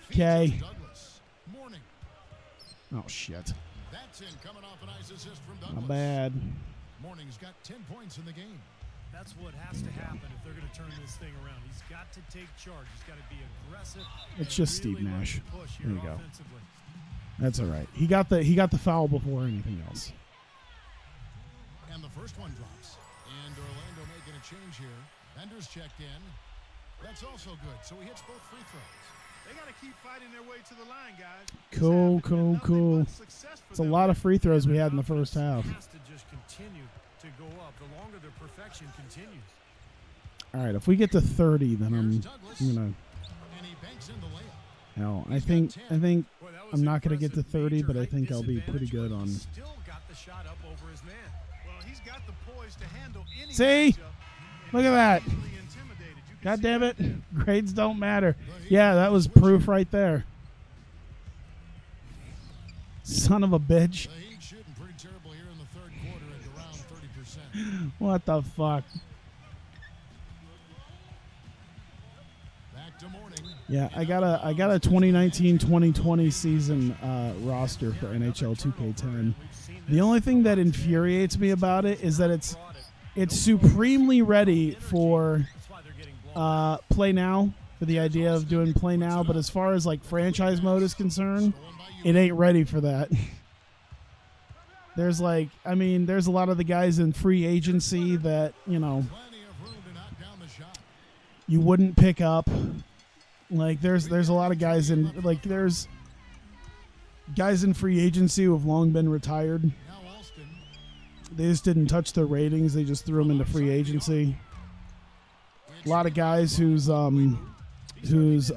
Feeds it to Okay. Douglas. Mourning. Oh shit. That's in, coming off a nice assist from Douglas. Not bad. Mourning's got 10 points in the game. That's what has to happen if they're going to turn this thing around. He's got to take charge. He's got to be aggressive. It's and just really Steve let Nash. the push There here you go. offensively. That's all right. He got the foul before anything else. And the first one drops. And Orlando making a change here. Bender's checked in. That's also good. So he hits both free throws. They got to keep fighting their way to the line, guys. Cool, This half has been cool, nothing cool. but success for It's a them. lot of free throws we had in the first half. Has to just continue to go up. The longer their perfection continues. All right, if we get to 30, then I'm Douglas. gonna. And he banks in the layup. Hell, I think Boy, that was I'm not gonna get to impressive. 30, but I Major think height I'll be pretty disadvantage, good but on. he still got the shot up over his man. Well, he's got the poise to handle any See? matchup, and Look he's at that. easily intimidated. You can God see damn right it, there. grades don't matter. Yeah, that was proof right there. Son of a bitch. The Heat shooting pretty terrible here in the third quarter at around 30%. What the fuck? Back to Mourning. Yeah, I got a 2019-2020 season roster for NHL 2K10. The only thing that infuriates me about it is that it's supremely ready for That's why they're getting blown. play now, for the idea of doing play now, but as far as like franchise mode is concerned, it ain't ready for that. There's there's a lot of the guys in free agency that, Plenty of room to knock down the shot. you wouldn't pick up. Like there's a lot of guys there's guys in free agency who have long been retired. Now Alston. They just didn't touch their ratings. They just threw them into free agency. A lot of guys whose Advantage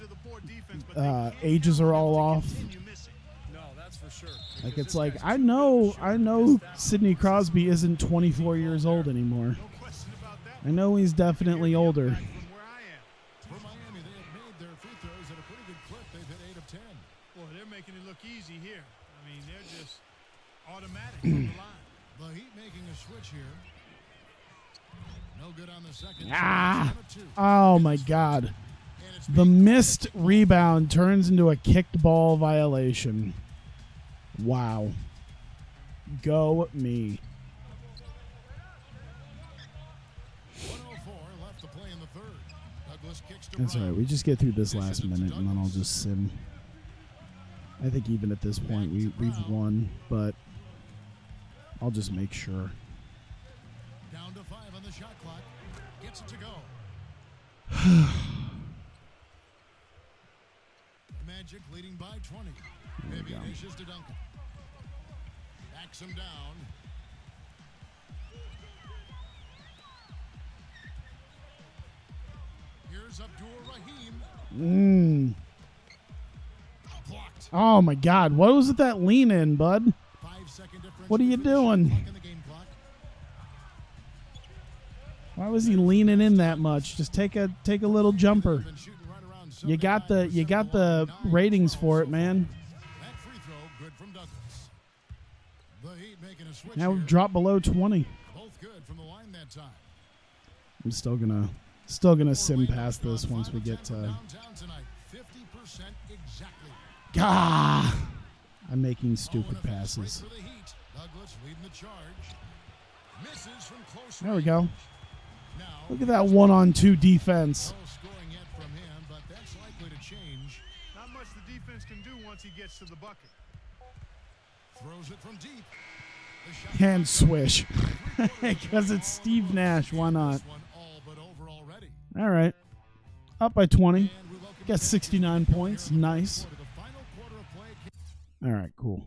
of the poor defense, but they can't ages count are on him all to off. continue missing. No, that's for sure. Like Because it's this like guy's I too know good to shoot. Sidney Crosby isn't 24 years old anymore. No question about that. I know he's definitely older. From where I am. For Miami, they have made their free throws at a pretty good clip. They've hit 8 of 10. Boy, they're making it look easy here. I mean, they're just automatic from the line. The Heat making a switch here. No good on the second. Ah! So it's 1 of 2. Oh my God. And The missed rebound turns into a kicked ball violation. Wow. Go me. 104 left to play in the third. Douglas kicks to That's all right. We just get through this last minute, and then I'll just sim. I think even at this point, we've won, but I'll just make sure. Down to 5 on the shot clock. Gets it to go. Magic leading by 20. Maybe dishes to Duncan. Backs him down. Here's Abdul-Rahim. Blocked. Oh, my God. What was it that lean in, bud? 5-second difference. What are you doing? Clock in the game clock. Why was he leaning in that much? Just take a little jumper. Been shooting right around You got the 75% ratings for it, man. That free throw good from Douglas. The Heat making a switch Now here. we've dropped below 20. Both good from the line that time. I'm still gonna sim past this once we get to. Downtown tonight, 50% exactly. Gah! I'm making stupid Owen effects passes. right for the Heat. Douglas leading the charge. Misses from close There we range. go. Now, Look at that 1-on-2 defense. no scoring yet from him, but that's likely to change. Not much the defense can do once he gets to the bucket. Throws it from deep. The shot Hand swish. Because it's Steve Nash. Why not? This one all but over already. All right. Up by 20. And we welcome Got 69 points. Nice. to the final quarter of play. All right, cool.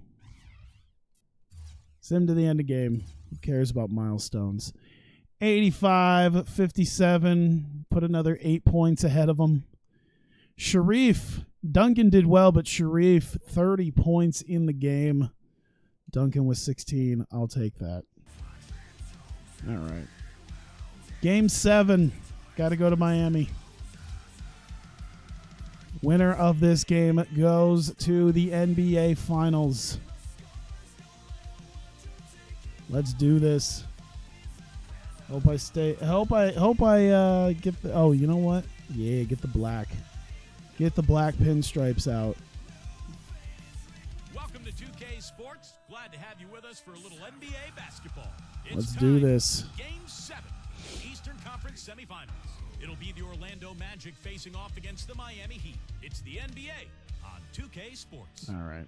Sim to the end of game. Who cares about milestones? 85-57. Put another 8 points ahead of him. Sharif. Duncan did well, but Sharif, 30 points in the game. Duncan with 16. I'll take that. All right. Game 7. Got to go to Miami. Winner of this game goes to the NBA Finals. Let's do this. Hope I get the. Oh, you know what? Yeah, get the black. Get the black pinstripes out. Welcome to 2K Sports. Glad to have you with us for a little NBA basketball. It's Let's do time. this. Game 7, Eastern Conference Semifinals. It'll be the Orlando Magic facing off against the Miami Heat. It's the NBA on 2K Sports. All right.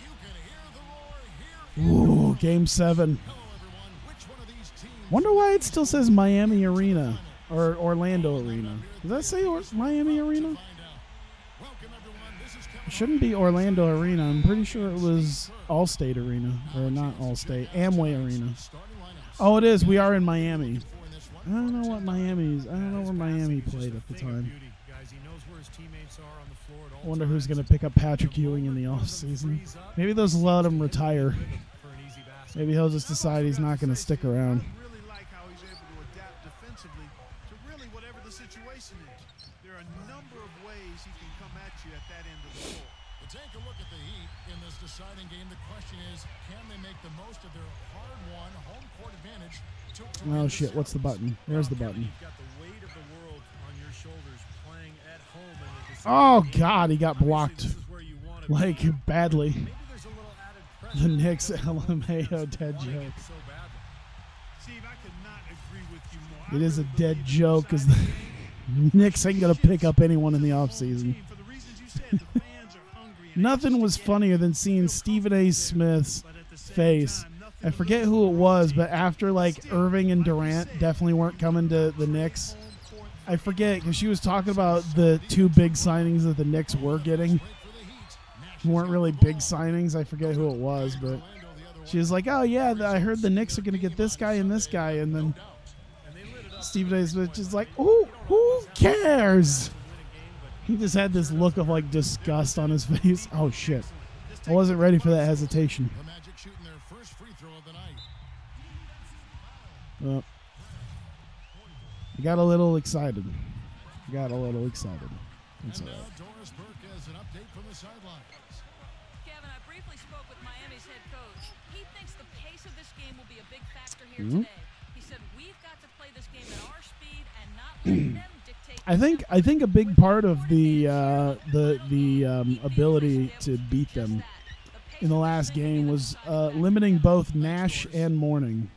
You can hear the roar here. Ooh, game 7. Hello, everyone. Which one of these teams? Wonder why it still says Miami Arena or Orlando Arena. Does that say Miami Arena? Find out. Welcome, everyone. This is Kevin. It shouldn't be Orlando Arena. I'm pretty sure it was Allstate Arena. Or not Allstate. Amway Arena. Starting lineups. Oh, it is. We are in Miami. For this one. I don't know what Miami's. I don't know where Miami played at the time. Guys, he knows where his teammates are on the floor at all I wonder who's times. going to pick up Patrick Ewing in the offseason. Maybe they'll just let him retire. For an easy basket. Maybe he'll just decide he's not going to stick around. I really like how he's able to adapt defensively to really whatever the situation is. There are a number of ways he can come at you at that end of the floor. To take a look at the Heat in this deciding game, the question is, can they make the most of their hard-won home court advantage to Oh, shit. What's the button? There's the button. You've got the weight of the world on your shoulders playing at home. In a Oh, deciding game. God. He got blocked. This is where you want to Like, be. badly. Maybe there's a little added pressure. The Knicks LMAO dead Wanting joke. it so badly. Steve, I could not agree with you more. It is a dead believe joke because the Knicks ain't going to pick up anyone in the offseason. For the reasons you said, the fans are hungry and Nothing was funnier than seeing Stephen A. Smith's but at the same face. time, nothing I forget who it was, but after like Irving and Durant definitely weren't coming to the Knicks. I forget because she was talking about the 2 big signings that the Knicks were getting. Who weren't really big signings. I forget who it was, but she was like, "Oh yeah, I heard the Knicks are going to get this guy and this guy," and then Stephen A. Smith just like, "Who cares?" He just had this look of like disgust on his face. Oh shit! I wasn't ready for that hesitation. The Magic shooting their first free throw of the night. I got a little excited. That's all And right. now Doris Burke has an update from the sidelines. Kevin, I briefly spoke with Miami's head coach. He thinks the pace of this game will be a big factor here Mhm. today. He said, we've got to play this game at our speed and I think a big part of the ability to beat them in the last game was limiting both Nash and Mourning.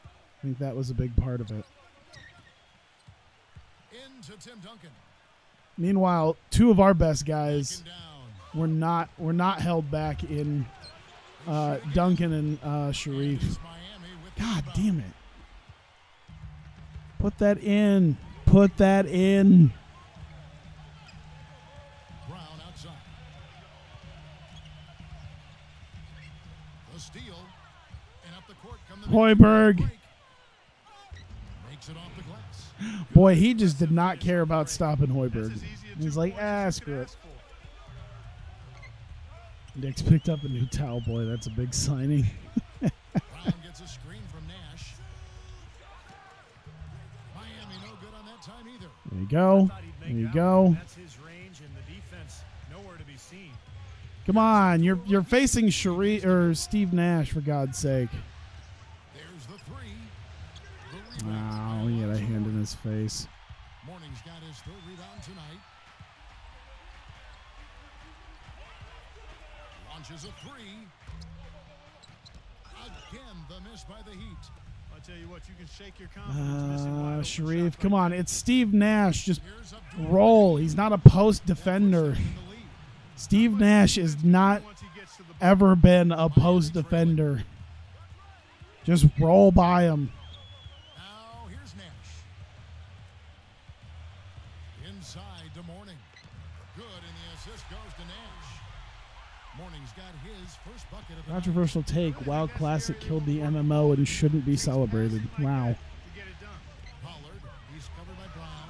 I think that was a big part of it. Into Tim Duncan. Meanwhile, two of our best guys were not held back in Duncan and Sharif. God damn it. Put that in. Put that in. Brown outside. The steal. And up the court come the Hoiberg. Makes it off the glass. Boy, he just did not care about stopping Hoiberg. He's like, screw it. Nick's picked up a new towel. Boy, that's a big signing. Brown gets a screen from Nash. Miami no good on that time either. There you go. There you go. That's his range, and the defense nowhere to be seen. Come on, you're facing Sharif or Steve Nash, for God's sake. There's the three. Wow, he had a hand in his face. Mourning's got his third rebound tonight. Launches a three. Again, the miss by the Heat. I'll tell you what, you can shake your confidence missing wide open Sharif, shot come right on. there. It's Steve Nash. Just Here's up roll. He's not a post defender. in the lead. Steve Nash has not Once he gets to the ever been a post defender. Just roll by him. Now here's Nash. Inside to Mourning. Good, and the assist goes to Nash. Mourning's got his first bucket of the night. Controversial take. WoW Classic killed the MMO and shouldn't be celebrated. Wow. to get it done. Pollard, he's covered by Brown.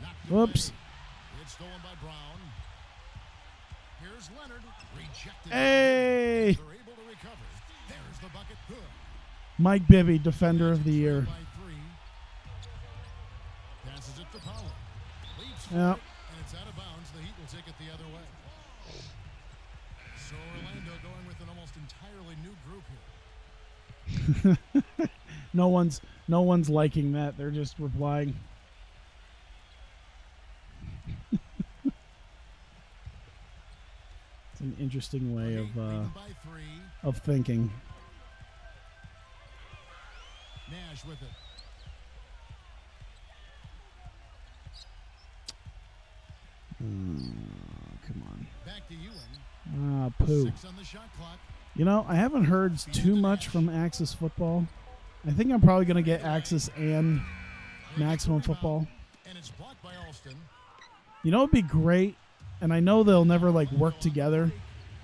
Knocked Whoops. away. It's stolen by Brown. Here's Leonard. Rejected. Hey. They're able to recover. There's the bucket. Good. Mike Bibby, Defender of the Year. By three. Passes it to Pollard. Leaps for Yep. it, and it's out of bounds. The Heat will take it the other way. So Orlando going with an almost entirely new group here. No one's liking that. They're just replying. It's an interesting way Leading by three. of thinking. Nash with it. Come on. Back to Ewing. Pooh. 6 on the shot clock. You know, I haven't heard too much from Axis Football. I think I'm probably going to get Axis and Maximum Football. And it's blocked by Alston. You know, it'd be great, and I know they'll never like work together,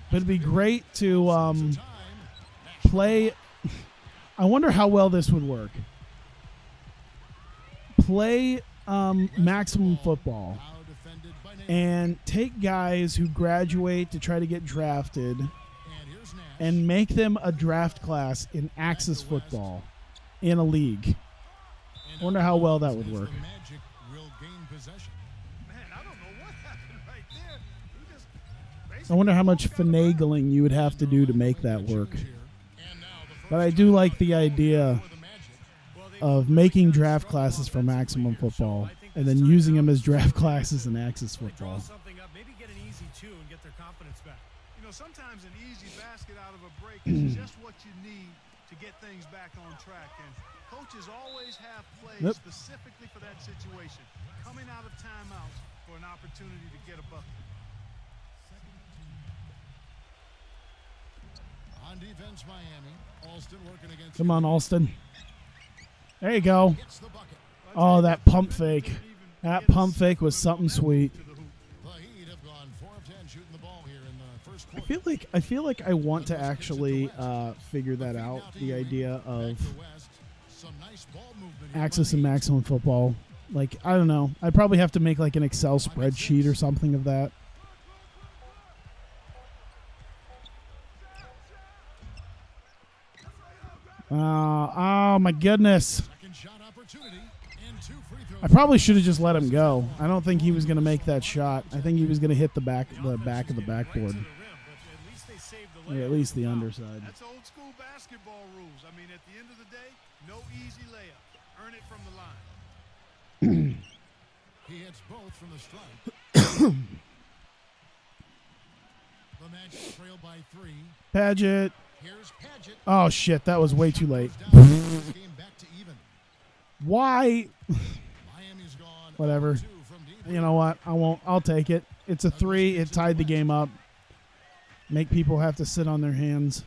but it'd be great to Time. play. I wonder how well this would work. Play Maximum Football Now defended by Nash. and take guys who graduate to try to get drafted And here's Nash. and make them a draft class in Axis Football in a league. And wonder how well that would as work. The Magic will gain possession. Man, I don't know what happened right there. He just I basically wonder how much walked out of bounds. finagling you would have to do to make that work. Here. And now the first But I do like the for idea the Magic. Well, they of making draft classes for Maximum Football and then using them as draft classes in Axis They draw Football. something up, maybe get an easy two and get their confidence back. You know, sometimes an easy basket out of a break is just what you need to get things back on track. And coaches always have plays Yep. specifically for that situation. Coming out of timeout for an opportunity to get a bucket. On defense, Miami. Alston working against. Come on, Alston. There you go. Gets the bucket. Oh, that pump fake. That pump fake was something sweet. The Heat have gone 4 of 10 shooting the ball here in the first I quarter. feel like I want to actually figure that out. The idea of Back to West. Some nice ball movement here Axis by and the Heat. Maximum Football. Like, I don't know. I'd probably have to make like an Excel spreadsheet or something of that. Oh my goodness. Second shot opportunity and 2 free throws. I probably should have just let him go. I don't think he was going to make that shot. I think he was going to hit the back of the backboard. Right to the rim, but at least they saved the Or layup. at least the underside. That's old school basketball rules. I mean, at the end of the day, no easy layup. Earn it from the line. He hits both from the strike. The Magic trail by 3. Paget. Here's Paget. Oh, shit. That was way too late. Game back to even. Why? Miami's gone Whatever. 0-2 from deep. You know what? I won't. I'll take it. It's a 3. It tied the game up. Make people have to sit on their hands.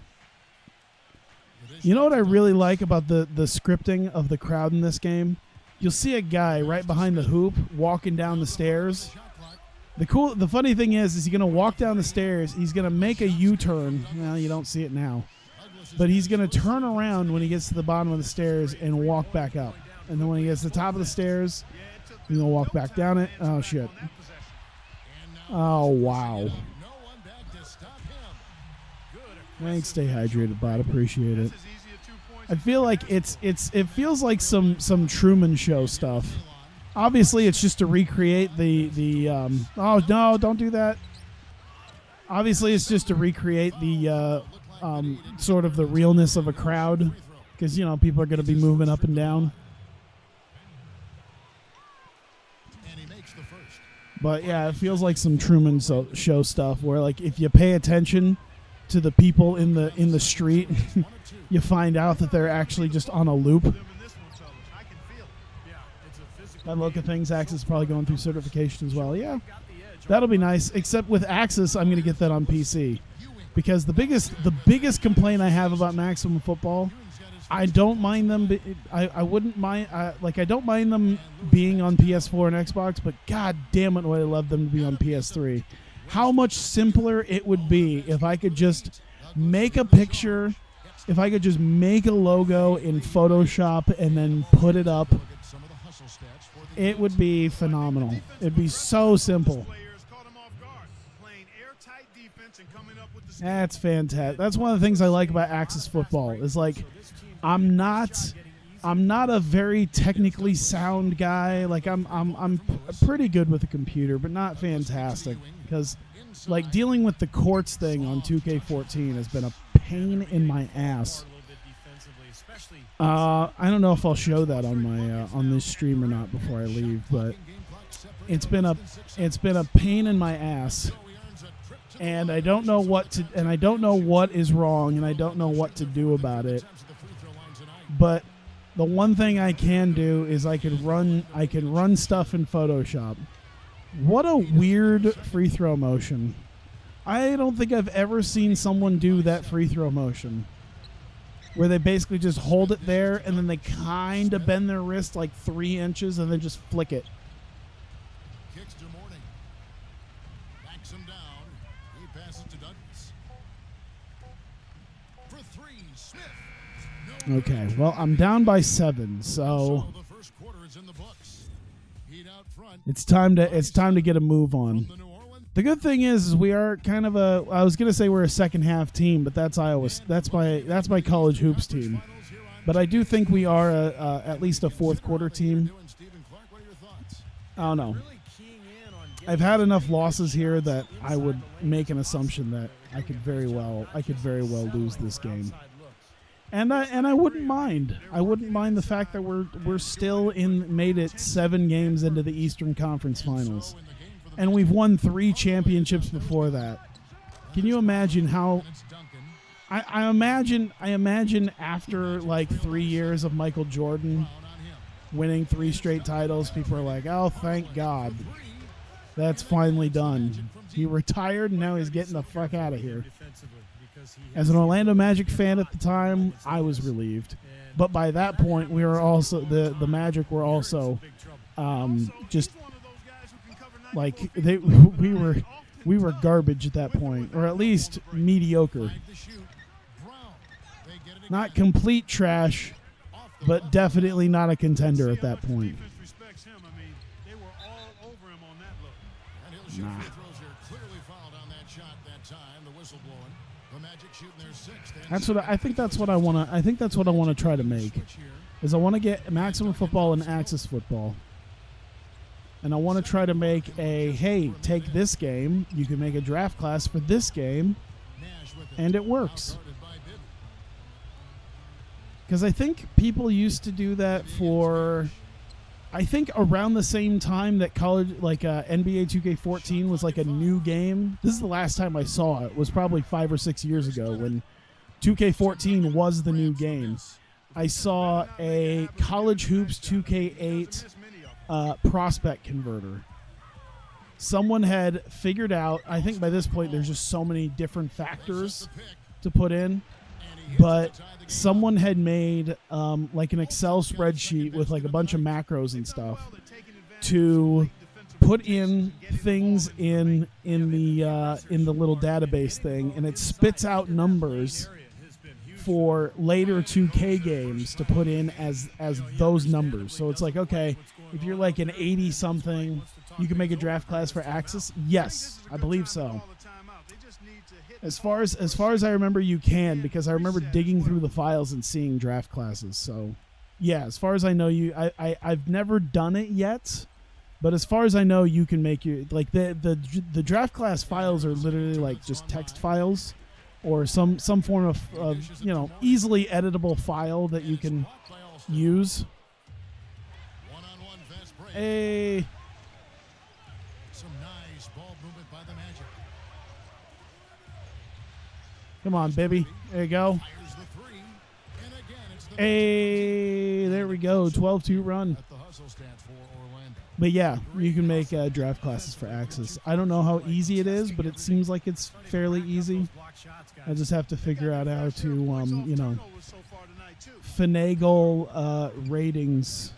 You know what I really like about the scripting of the crowd in this game? You'll see a guy right behind the hoop walking down the stairs. The funny thing is he's going to walk down the stairs. He's going to make a U-turn. Well, you don't see it now. But he's going to turn around when he gets to the bottom of the stairs and walk back up. And then when he gets to the top of the stairs, he's going to walk back down it. Oh, shit. Oh, wow. No one back to stop him. Thanks, stay hydrated, bud. Appreciate it. As easy a 2 points. I feel like it feels like some Truman Show stuff. Obviously, it's just to recreate the oh no, don't do that. Obviously, it's just to recreate the sort of the realness of a crowd, because people are going to be moving up and down. And he makes the first. But yeah, it feels like some Truman Show stuff, where like if you pay attention to the people in the street, you find out that they're actually just on a loop. Them in this one, fellas. I can feel it. Yeah, it's a physical. By the look of things, Axis is probably going through certification as well. Yeah, Got the edge. that'll be nice. Except with Axis, I'm going to get that on PC, because the biggest complaint I have about Maximum Football, I don't mind them. I wouldn't mind. I don't mind them being on PS4 and Xbox, but god damn it, would I love them to be on PS3. How much simpler it would be if I could just make a picture, if I could just make a logo in Photoshop and then put it up. Some of the hustle stats for the It would be phenomenal. It'd be so simple. Players caught him off guard, playing airtight defense and coming up with the That's fantastic. That's one of the things I like about Axis Football. Is like I'm not a very technically sound guy. Like I'm pretty good with a computer, but not fantastic, because like dealing with the courts thing on 2K14 has been a pain in my ass. A little bit defensively, especially. I don't know if I'll show that on my on this stream or not before I leave, but it's been a pain in my ass, and I don't know what is wrong, and I don't know what to do about it. But the one thing I can do is I can run stuff in Photoshop. What a weird free throw motion. I don't think I've ever seen someone do that free throw motion, where they basically just hold it there and then they kind of bend their wrist like 3 inches and then just flick it. kicks to Morning. Backs him down. He passes to Douglas. For 3, Smith. No Okay, well, I'm down by 7, so So the first quarter is in the books. Heat out front it's time to get a move on. from the New Orleans. The good thing is we are kind of I was gonna say we're a second half team, but that's Iowa. That's my college hoops team. But I do think we are at least a fourth quarter team. Doing Stephen Clark, what are your thoughts? I don't know. Really keying in on getting I've had enough losses here that I would make an assumption that I could very well lose this game. outside looks. And I wouldn't mind. I wouldn't mind the fact that we're still made it 7 games into the Eastern Conference Finals, and we've won 3 championships before that. Can you imagine how? It's Duncan. I imagine after like 3 years of Michael Jordan Foul on him. winning 3 straight titles, people are like, "Oh, thank God, that's finally done." He retired, and now he's getting the fuck out of here. Defensively, because he As an Orlando Magic fan at the time, I was relieved. But by that point, we were also the Magic were also big trouble. just One of those guys who can cover 94 like feet. we were garbage at that point, or at least mediocre. Five to shoot. Brown. They get it Not again. complete trash, Off the but ball. definitely not a contender at that point. Defense respects him. I mean, they were all over him on that look. And he'll shoot Nah. free throws here. Clearly fouled on that shot that time. The whistle blowing. The Magic shooting their 6th. and That's what I think. That's what I want to. I think that's what I want to try to make. switch here. Is I want to get Maximum Football and Axis Football, and I want to try to make a hey, take this game. You can make a draft class for this game, Nash with it. and it works. Outguarded by Bibby. Because I think people used to do that for. I think around the same time that college, like NBA 2K14 was like a new game. This is the last time I saw it. Was probably 5 or 6 years ago when 2K14 was the new game. I saw a College Hoops 2K8 prospect converter. Someone had figured out, I think by this point there's just so many different factors to put in, but someone had made like an Excel spreadsheet with like a bunch of macros and stuff to put in things in the little database thing, and it spits out numbers for later 2K games to put in as those numbers. So it's like, okay, if you're like an 80 something, you can make a draft class for Axis. Yes, I believe so. As far as I remember, you can, because I remember digging through the files and seeing draft classes. So yeah, as far as I know, I've never done it yet, but as far as I know, you can make your, like, the draft class files are literally like just text files or some form of you know, easily editable file that you can use. Hey. Some nice ball movement by the Magic. Come on, baby. There you go. Fires the three. And again, it's the Hey, there we go. 12-2 run. At the hustle stance for Orlando. But yeah, you can make draft classes for Axis. I don't know how easy it is, but it seems like it's fairly easy. I just have to figure out how to, you know, finagle ratings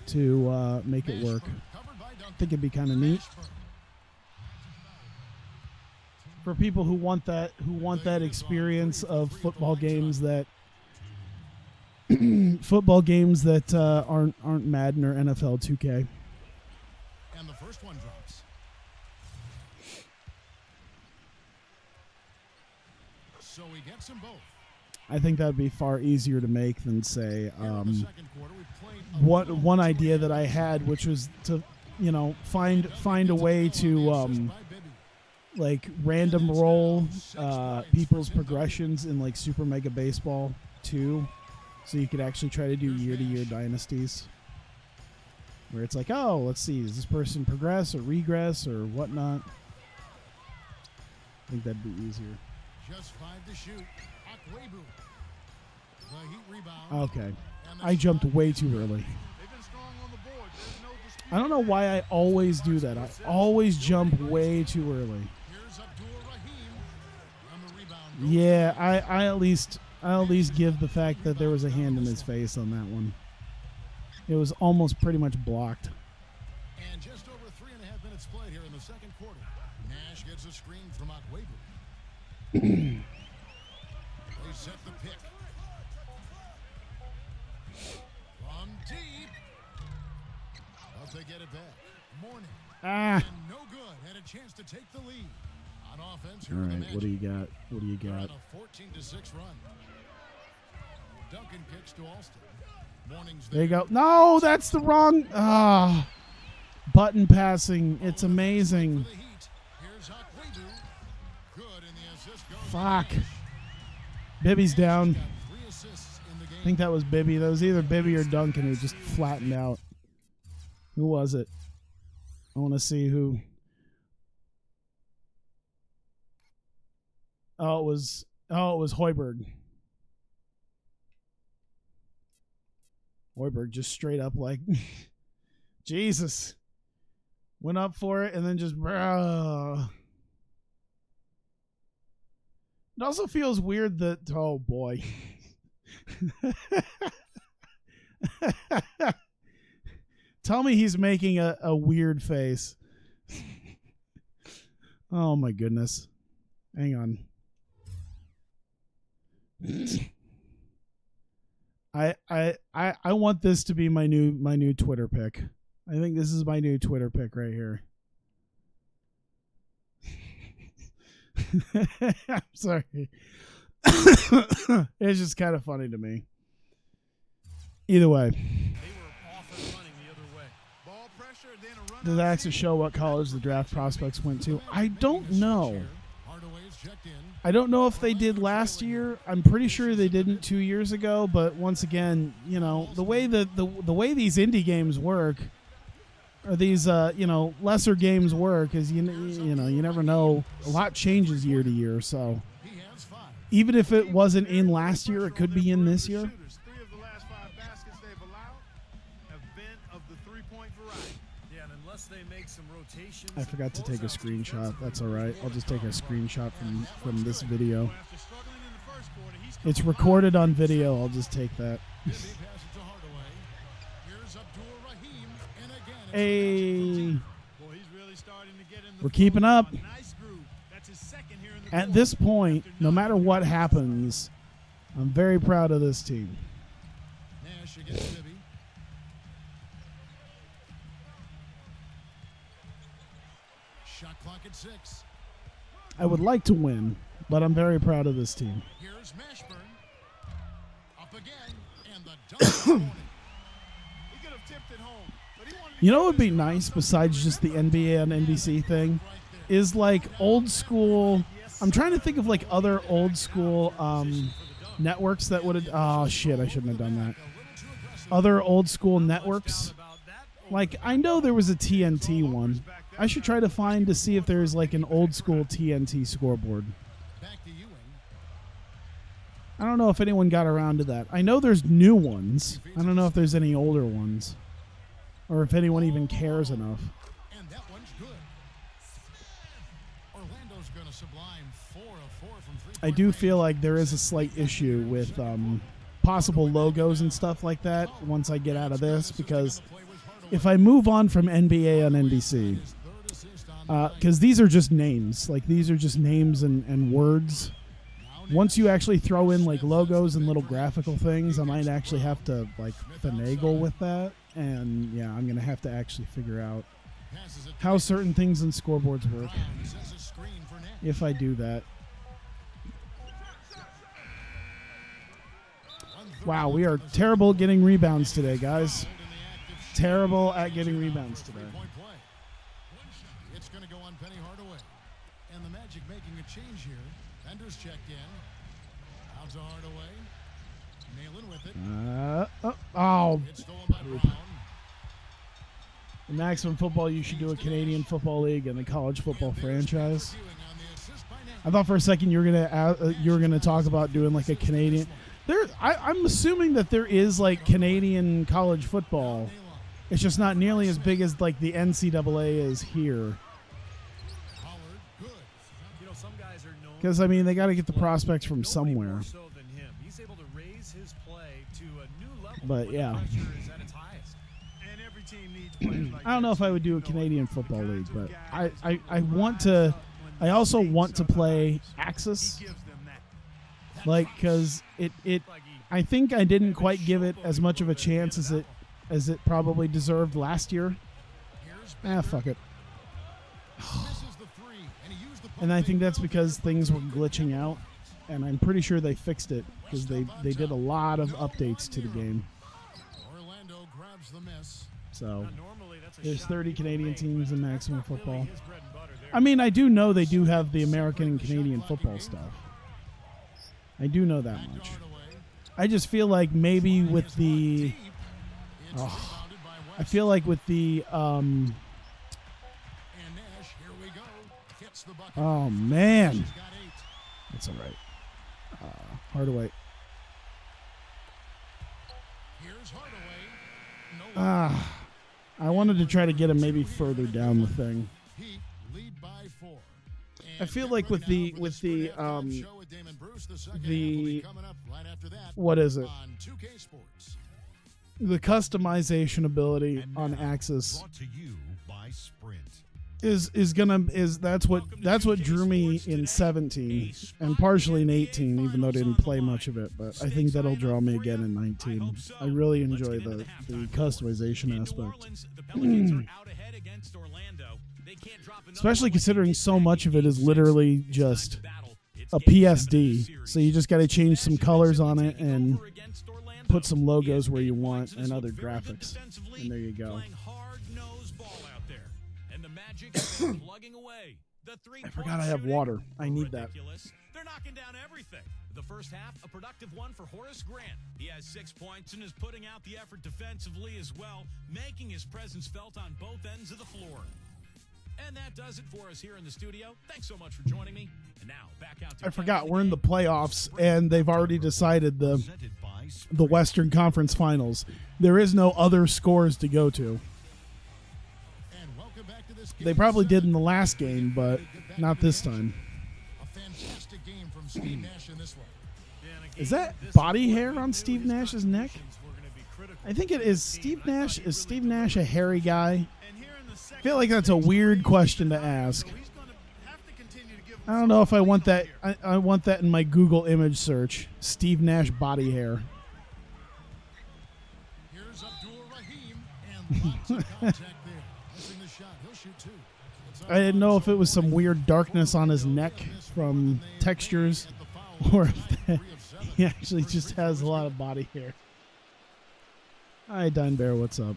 to make it work. I think it'd be kind of neat for people who want that experience of football games that aren't Madden or NFL 2K. And the first one drops. So he gets them both. I think that would be far easier to make than, say, Here in the second quarter, we played a one idea that I had, which was to, you know, find a way to like random roll people's progressions in like Super Mega Baseball 2, so you could actually try to do year-to-year dynasties, where it's like, oh, let's see, does this person progress or regress or whatnot? I think that'd be easier. just 5 to shoot. Akwebu. The Heat rebound. Okay. I jumped way too early. I don't know why I always do that. I always jump way too early. Here's Abdul-Rahim on the rebound. Yeah, I at least give the fact that there was a hand in his face on that one. It was almost pretty much blocked. And just over 3.5 minutes played here in the second quarter. Nash gets a screen from Akwebu. They set the pick. From deep. But they get it back. Morning. Ah. And no good. Had a chance to take the lead. On offense, here All are the right, Magic. what do you got? What do you They're got? on a 14-6 run. Duncan kicks to Alston. Morning's There you go. No, that's the wrong button passing. It's amazing. For the Heat. Here's Akwebu. Good, and the assist goes. Fuck. Bibby's down. Got 3 assists in the game. I think that was Bibby. That was either Bibby or Duncan who just flattened out. Who was it? I want to see who. Oh, it was Hoiberg. Hoiberg just straight up like, Jesus. Went up for it and then just, bruh. It also feels weird that, oh boy. Tell me he's making a weird face. Oh my goodness. Hang on. I want this to be my new Twitter pick. I think this is my new Twitter pick right here. I'm sorry. It's just kind of funny to me. Either way. They were off and running the other way. Ball pressure, then a run Does that actually show what college the draft prospects went to? I don't know. Hardaway's checked in. I don't know if they did last year. I'm pretty sure they didn't 2 years ago. But once again, you know, the way the way these indie games work, or these lesser games were, because you never know. A lot changes year to year, so He has 5. even if it wasn't in last year, it could be in this year. 3 of the last 5 baskets they've allowed have been of the three-point variety. Yeah, and unless they make some rotations. I forgot to take a closeouts screenshot. defensively, That's all right. I'll just take a screenshot from this video. After struggling in the first quarter, he's come It's alive. recorded on video. I'll just take that. Bibby passes to Hardaway. Here's Abdul Rahim. And again, it's Hey, Boy, he's really starting to get in the we're flow. keeping up. Nice groove. That's his second here in the At quarter. this point, After no none. matter what happens, I'm very proud of this team. Nash against Bibby. Shot clock at 6. I would like to win, but I'm very proud of this team. Here's Mashburn. Up again. And the dunk this morning. He could have tipped it home, but he wanted to You know get what would be this around nice something besides to just the remember. NBA and NBC thing? Right there. Is like old school. I'm trying to think of like other old school networks that would have. Oh shit! I shouldn't have done that. A little too aggressive. Other old school networks. About that, Like I know there was a TNT one. I should try to find to see if there's like an old school TNT scoreboard. Back to Ewing. I don't know if anyone got around to that. I know there's new ones. I don't know if there's any older ones, or if anyone even cares enough. And that one's good. Orlando's going to sublime 4 of 4 from 3. I do feel like there is a slight issue with possible logos and stuff like that once I get out of this, because if I move on from NBA on NBC, because these are just names, like these are just names and words. Once you actually throw in like logos and little graphical things, I might actually have to like finagle with that, and yeah, I'm gonna have to actually figure out how certain things in scoreboards work if I do that. Wow, we are terrible at getting rebounds today, guys. Terrible at getting rebounds today. It's going to go on Penny Hardaway. And the Magic making a change here. Bender's checked in. Out to Hardaway. Nailing with it. Oh, It's stolen by Brown. in Maximum Football, you should do a Canadian Football League and a college football franchise. Ewing on the assist by Nash. I thought for a second you were gonna talk about doing like a Canadian. I'm assuming that there is like Canadian college football. It's just not nearly as big as like the NCAA is here. Pollard, good. you know, some guys are known. Because I mean, they got to get the prospects from Nobody somewhere. more so than him. He's able to raise his play to a new level. But, when yeah. the pressure is at its highest. And every team needs players like I don't know this. if I would do a You know, Canadian the Football kinds League, of but guys I who want rise to. up when I the also stakes want to are play high. Axis, He gives them that. like because it. I think I didn't quite give it as much of a chance as it probably deserved last year. Here's Fuck it. misses the 3, and he used the And I think that's because things were glitching out, and I'm pretty sure they fixed it because they did a lot of updates to the game. Orlando grabs the miss. So Normally, that's a there's shot 30 people Canadian make, teams but in that's Maximum not really Football. his bread and butter there. I mean, I do know they do have the American and Canadian football stuff. I do know that Back to much. Hardaway. I just feel like maybe with the Deep. It's Oh. rebounded by West. I feel like with the And Nash, here we go. Hits the bucket. oh man, He's got 8. it's all right. Hardaway. Here's Hardaway. No I wanted to try to get him maybe further down the thing. Heat lead by 4. I feel get like with ready the now with for the Sprint halftime show with Damon Bruce. The second half will be the coming up right after that what is it? on 2K Sports. The customization ability And on now, Axis Brought to you by Sprint. that's what drew me in 17 and partially in 18, even though I didn't play much of it. But I think that'll draw me again in 19. I really enjoy the customization In New aspect. Orleans, the Pelicans are out ahead against Orlando. They can't drop another Especially one considering like so they did much of it is in Game literally 6. It's just time to battle. It's a Game 7 of the PSD. series. So you just got to change some Magic colors on basically it taking and over against Orlando. put some He logos has where you made want points and has other looked very good graphics. defensively, And there you go. playing hard-nosed ball out there. And the Magic have been plugging away. The I forgot I have water. I need that. Ridiculous. They're knocking down everything. The first half, a productive one for Horace Grant. He has 6 points and is putting out the effort defensively as well, making his presence felt on both ends of the floor. And that does it for us here in the studio. Thanks so much for joining me. And now, back out to I forgot, we're in the playoffs, and they've already decided the Western Conference Finals. There is no other scores to go to. They probably did in the last game, but not this time. A fantastic game from Steve Nash in this one. Is that body hair on Steve Nash's neck? I think it is. Steve Nash, is Steve Nash a hairy guy? I feel like that's a weird question to ask. I don't know if I want that. I want that in my Google image search. Steve Nash body hair. Here's Abdul Rahim, and lots of contact there. Missing the shot. He'll shoot two. I didn't know if it was some weird darkness on his neck from textures, or if he actually just has a lot of body hair. Hi, Dine Bear. What's up?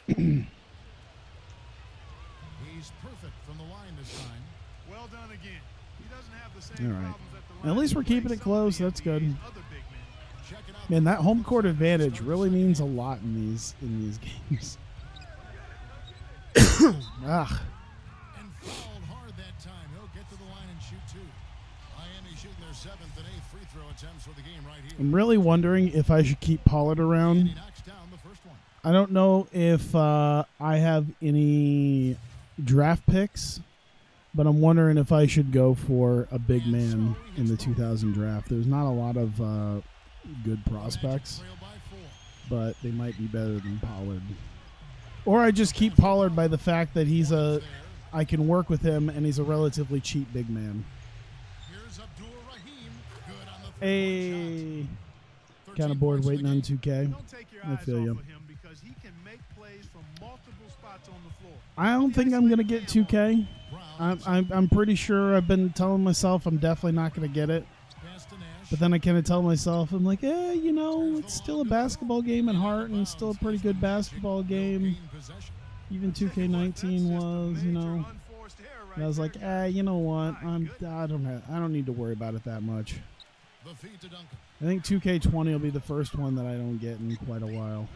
He's perfect from the line this time. Well done again. He doesn't have the same All right. problems at the At least we're keeping it close. That's good. other big men. Check it out. Man, that home court advantage really means a lot in these games. Ah, And fouled hard that time. He'll get to the line and shoot two. Miami shooting their 7th and 8th free throw attempts for the game right here. I'm really wondering if I should keep Pollard And around. he knocks down the first one. I don't know if I have any draft picks, but I'm wondering if I should go for a big man in the 2000 draft. There's not a lot of good prospects, Trail by 4. but they might be better than Pollard. Or I just keep Pollard by the fact that I can work with him and he's a relatively cheap big man. Here's Abdul Rahim. Good on the three-point Hey, shot. kind 13 of bored points waiting for on the game. 2K. Don't take your I eyes feel off you. of him because he can make plays from multiple spots on the floor. I don't think I'm gonna get 2K. I'm pretty sure I've been telling myself I'm definitely not gonna get it. Pass to Nash. But then I kind of tell myself, I'm like, you know, it's still a basketball game at heart and still a pretty good basketball game. Gain possession. Even 2K19 was, you know. And I was like, you know what? I don't need to worry about it that much. The feed to Duncan. I think 2K20 will be the first one that I don't get in quite a while.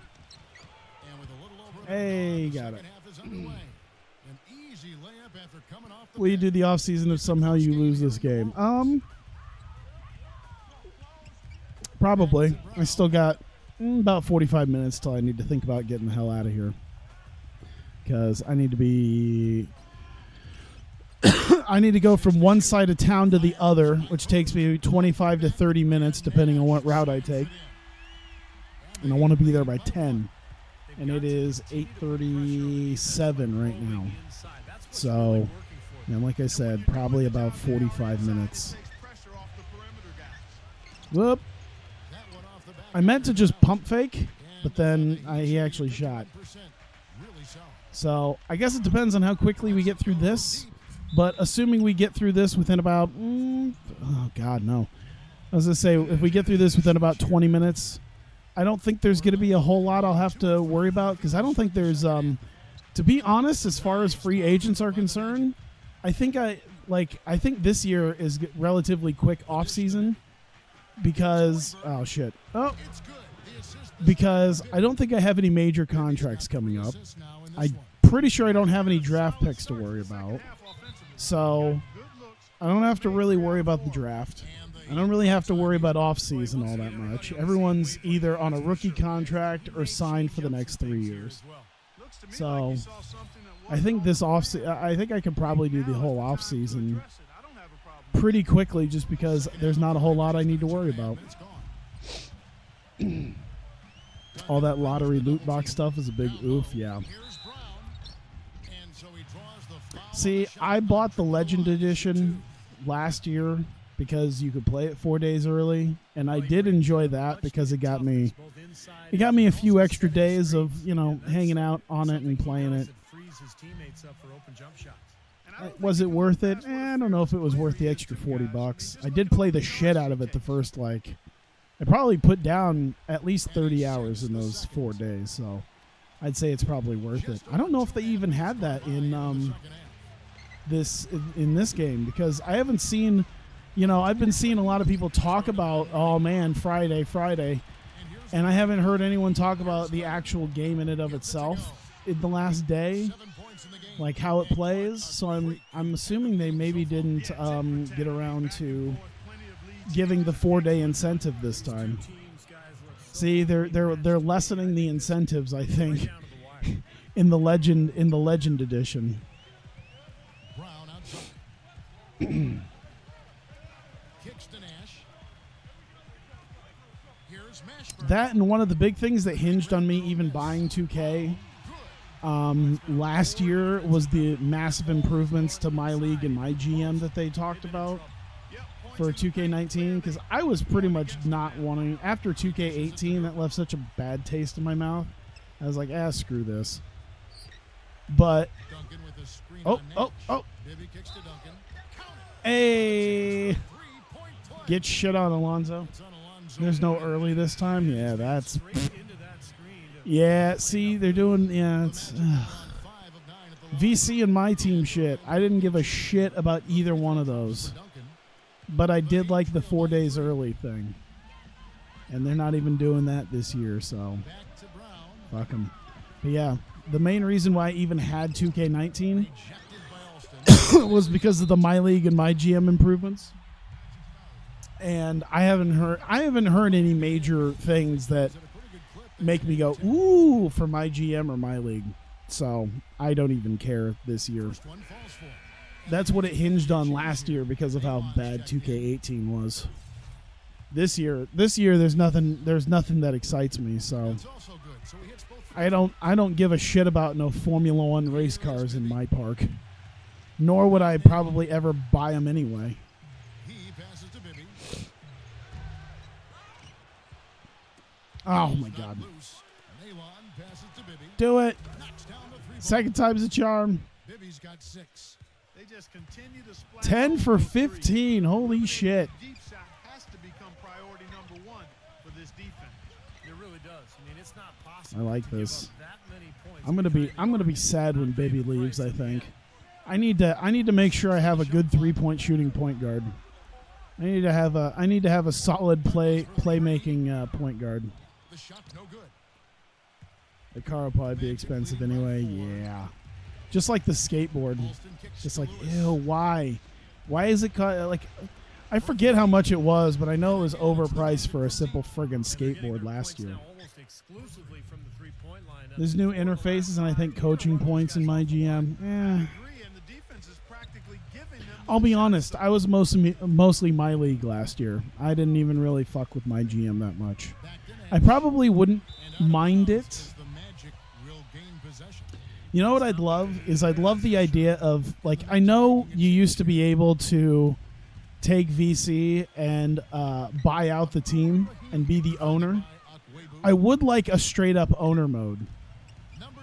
And with a little over Hey, the got it. second half is underway. An easy layup after coming off the Will you do the off season if somehow you lose this game? Probably. I still got about 45 minutes till I need to think about getting the hell out of here. Because I need to be... I need to go from one side of town to the other, which takes me 25 to 30 minutes, depending on what route I take. And I want to be there by 10. And it is 8:37 right now. So, like I said, probably about 45 minutes. Whoop. I meant to just pump fake, but then he actually shot. So I guess it depends on how quickly we get through this. But assuming we get through this within about, oh God, no. I was going to say, if we get through this within about 20 minutes, I don't think there's going to be a whole lot I'll have to worry about. Because I don't think there's, to be honest, as far as free agents are concerned, I think this year is relatively quick off season. Because, oh shit. Oh. Because I don't think I have any major contracts coming up. I'm pretty sure I don't have any draft picks to worry about. So I don't have to really worry about the draft. I don't really have to worry about off-season all that much. Everyone's either on a rookie contract or signed for the next 3 years. So I think I think I could probably do the whole off-season pretty quickly just because there's not a whole lot I need to worry about. All that lottery loot box stuff is a big oof, yeah. See, I bought the Legend Edition last year because you could play it 4 days early, and I did enjoy that because it got me a few extra days of, hanging out on it and playing it. Was it worth it? I don't know if it was worth the extra $40. I did play the shit out of it the first, I probably put down at least 30 hours in those 4 days, so I'd say it's probably worth it. I don't know if they even had that in this game because I haven't seen you know, I've been seeing a lot of people talk about, oh man, Friday, and I haven't heard anyone talk about the actual game in and of itself in the last day, like how it plays. So I'm assuming they maybe didn't get around to giving the 4-day incentive this time. See, they're lessening the incentives, I think, in the legend edition. Brown outside. Kicks to Nash. Here's Mashburn. That and one of the big things that hinged on me even buying 2K last year was the massive improvements to my league and my GM that they talked about for 2K19, because I was pretty much not wanting, after 2K18 that left such a bad taste in my mouth. I was like, screw this. But Duncan with a screen oh, on oh, Nash. Bibby kicks to Duncan. Count it. hey, Three-point play. get shit on, Alonzo. It's on Alonzo. There's no early this time. Yeah, that's Straight into that screen. yeah. See, they're doing it's 5 of 9 at the line. VC and my team shit. I didn't give a shit about either one of those, Duncan. but I did like the 4 days early thing, and they're not even doing that this year. So Back to Brown. fuck them. But yeah, the main reason why I even had 2K19 Rejected by Alston. was because of the My League and My GM improvements. And I haven't heard any major things that At a pretty good clip there. make me go ooh for My GM or My League. So I don't even care this year. First one falls for. That's what it hinged on last year because of how bad 2K18 was. This year there's nothing that excites me. So It's also good. So he hits both. I don't give a shit about no Formula One race cars in my park. Nor would I probably ever buy them anyway. He passes to Bibby. Oh my God. Loose. Nalon passes to Bibby. Do it. Knocks down the 3-point. Second time's a charm. Bibby's got 6. They just continue to splash 10 for on those threes. 15. Holy shit. Deep shot has to become priority number 1 for this defense. It really does. I mean, it's not possible. I like to give this. up that many points I'm gonna be sad when Baby leaves, I think. I need to make sure I have a good 3-point shooting point guard. I need to have a solid playmaking point guard. The shot no good. The car will probably be expensive anyway. Yeah. Just like the skateboard. Alston kicks Just to like, Lewis. ew, why? Why is it like I forget how much it was, but I know it was overpriced for a simple friggin' skateboard last year. Almost exclusively from the three-point line. There's new interfaces and I think coaching points in my GM. Agree, and the defense is practically giving them I'll be honest, I was mostly my league last year. I didn't even really fuck with my GM that much. Back to I Nash. probably wouldn't And out of mind bounds it. as the Magic will gain possession. You know what I'd love is I'd love the idea of, like, I know you used to be able to take VC and buy out the team and be the owner. I would like a straight up owner mode.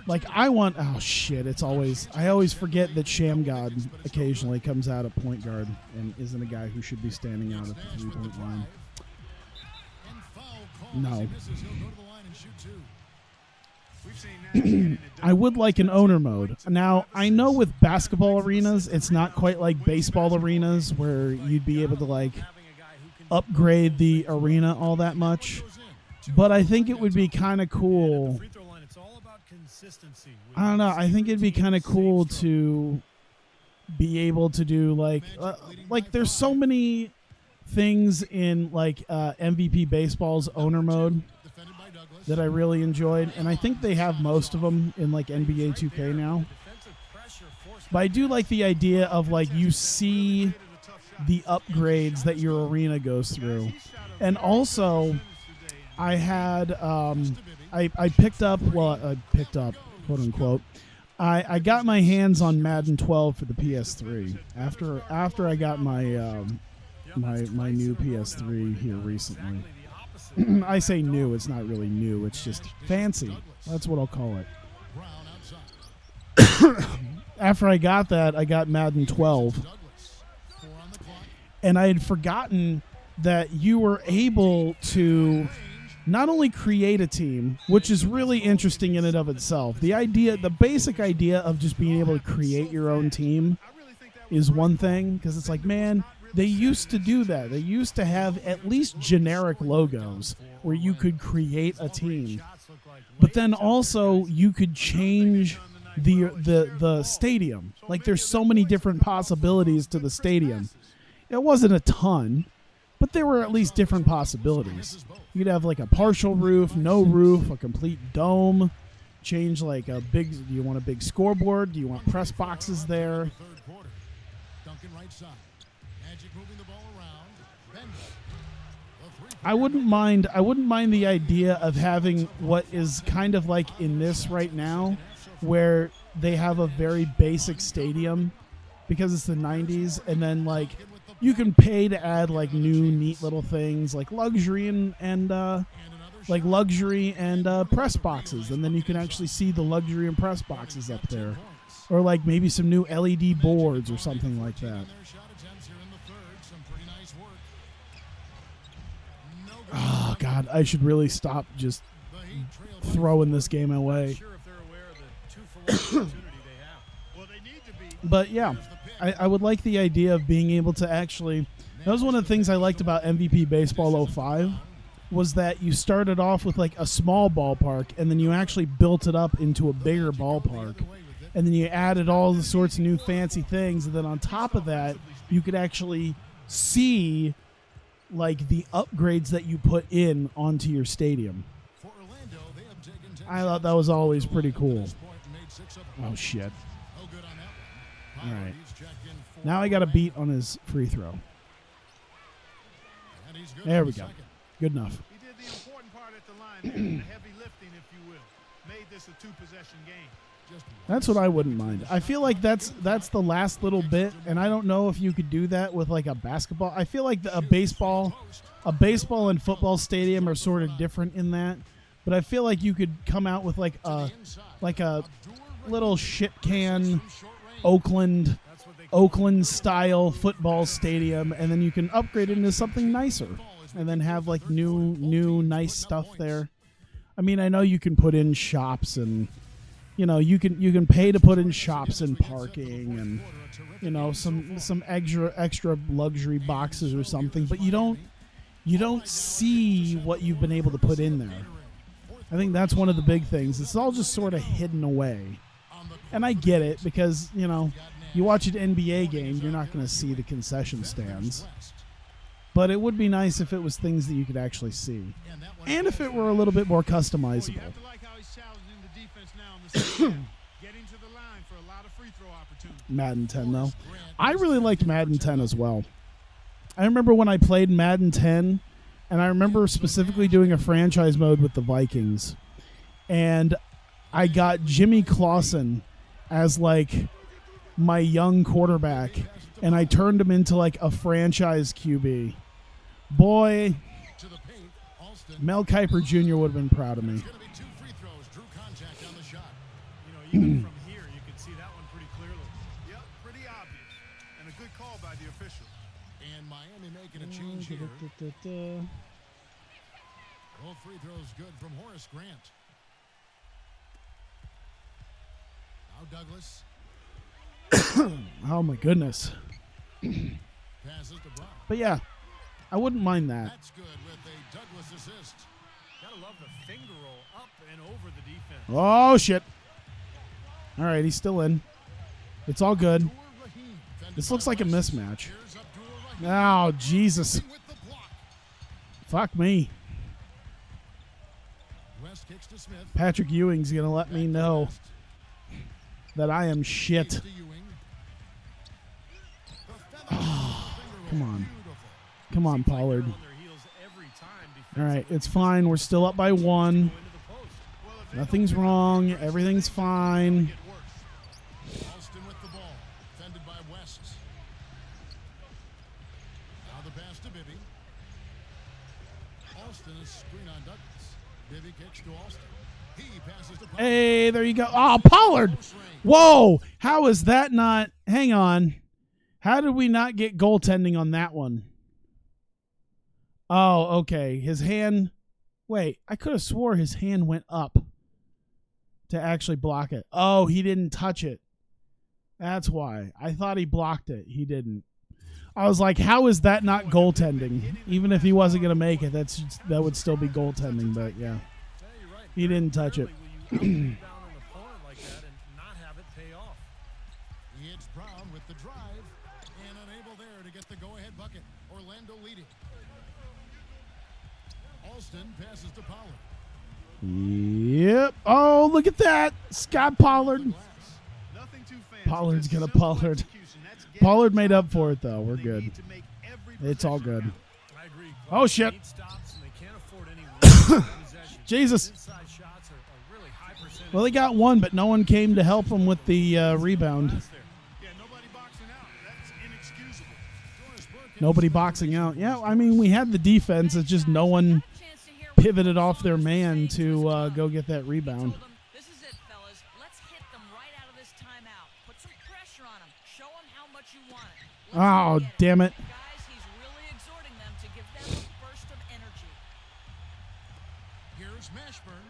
Like I want, oh shit, I always forget that Sham God occasionally comes out at point guard and isn't a guy who should be standing out at the 3-point line. No. We've seen Nash get it done. I would like an owner mode. Now, I know with basketball arenas, it's not quite like baseball arenas where you'd be able to like upgrade the arena all that much. But I think it would be kind of cool. Free throw line, it's all about consistency. I don't know. I think it'd be kind of cool to be able to do like there's so many things in like MVP Baseball's owner mode that I really enjoyed, and I think they have most of them in like NBA 2K now. But I do like the idea of like you see the upgrades that your arena goes through, and also I had I picked up quote unquote. I got my hands on Madden 12 for the PS3 after I got my my new PS3 here recently. I say new, it's not really new, it's just fancy. That's what I'll call it. After I got that, I got Madden 12. And I had forgotten that you were able to not only create a team, which is really interesting in and of itself. The basic idea of just being able to create your own team is one thing, because it's like, man, they used to do that. They used to have at least generic logos where you could create a team. But then also you could change the stadium. Like there's so many different possibilities to the stadium. It wasn't a ton, but there were at least different possibilities. You could have like a partial roof, no roof, a complete dome. Change like a big. Do you want a big scoreboard? Do you want press boxes there? I wouldn't mind the idea of having what is kind of like in this right now, where they have a very basic stadium because it's the 90s, and then like you can pay to add like new neat little things like luxury and press boxes, and then you can actually see the luxury and press boxes up there, or like maybe some new LED boards or something like that. Oh God, I should really stop just throwing this game away. But yeah, I would like the idea of being able to actually. That was one of the things I liked about MVP Baseball 05. Was that you started off with like a small ballpark, and then you actually built it up into a bigger ballpark, and then you added all the sorts of new fancy things, and then on top of that you could actually see like the upgrades that you put in onto your stadium. I thought that was always pretty cool. Oh shit. Alright, now I got a beat on his free throw. There we go. Good enough. He did the important part at the line, the heavy lifting, if you will. Made this a two-possession game. That's what I wouldn't mind. I feel like that's the last little bit, and I don't know if you could do that with like a basketball. I feel like a baseball and football stadium are sort of different in that, but I feel like you could come out with like a little shit can Oakland style football stadium, and then you can upgrade it into something nicer. And then have like new nice stuff there. I mean, I know you can put in shops, and you know you can pay to put in shops and parking, and you know some extra luxury boxes or something. But you don't see what you've been able to put in there. I think that's one of the big things. It's all just sort of hidden away, and I get it because you know you watch an NBA game, you're not going to see the concession stands. But it would be nice if it was things that you could actually see. And if it were a little bit more customizable. You have to like how he's challenging the defense now in the second half. Getting to the line for a lot of free throw opportunities. Madden 10, though. I really liked Madden 10 as well. I remember when I played Madden 10, and I remember specifically doing a franchise mode with the Vikings. And I got Jimmy Clausen as, like, my young quarterback. And I turned him into like a franchise QB. Boy, Mel Kiper Jr. would have been proud of me. Even from here, you can see that one pretty clearly. Yep, pretty obvious. And a good call by the official. And Miami making a change here. Both free throws good from Horace Grant. Now Douglas. Oh my goodness. But yeah, I wouldn't mind that. That's good with a Douglas assist. Gotta love the finger roll up and over the defense. Oh shit. All right, he's still in. It's all good. This looks like a mismatch. Oh, Jesus. Fuck me. Patrick Ewing's going to let me know that I am shit. Oh, come on. Come on, Pollard. All right, it's fine. We're still up by 1. Nothing's wrong. Everything's fine. Alston with the ball. Defended by West. Now the pass to Bibby. Alston is screen on Douglas. Bibby kicks to Alston. He passes to Pollard. Hey, there you go. Oh, Pollard. Whoa. How is that not? Hang on. How did we not get goaltending on that one? Oh, okay. His hand. Wait, I could have swore his hand went up to actually block it. Oh, he didn't touch it. That's why. I thought he blocked it. He didn't. I was like, how is that not goaltending? Even if he wasn't going to make it, that would still be goaltending. But yeah, he didn't touch it. It's Brown with the drive and unable there to get the go-ahead bucket. Orlando leading. Alston passes to Pollard. Yep. Oh, look at that. Scott Pollard. Pollard's going to Pollard. Pollard made up for it, though. We're good. It's all good. Oh, shit. Jesus. Well, they got one, but no one came to help them with the rebound. Nobody boxing out. Yeah, I mean, we had the defense. It's just no one pivoted off their man to go get that rebound. This is it, fellas. Let's hit them right out of this timeout. Put some pressure on them. Show them how much you want it. Oh, damn it. Guys, he's really exhorting them to give them a burst of energy. Here's Mashburn.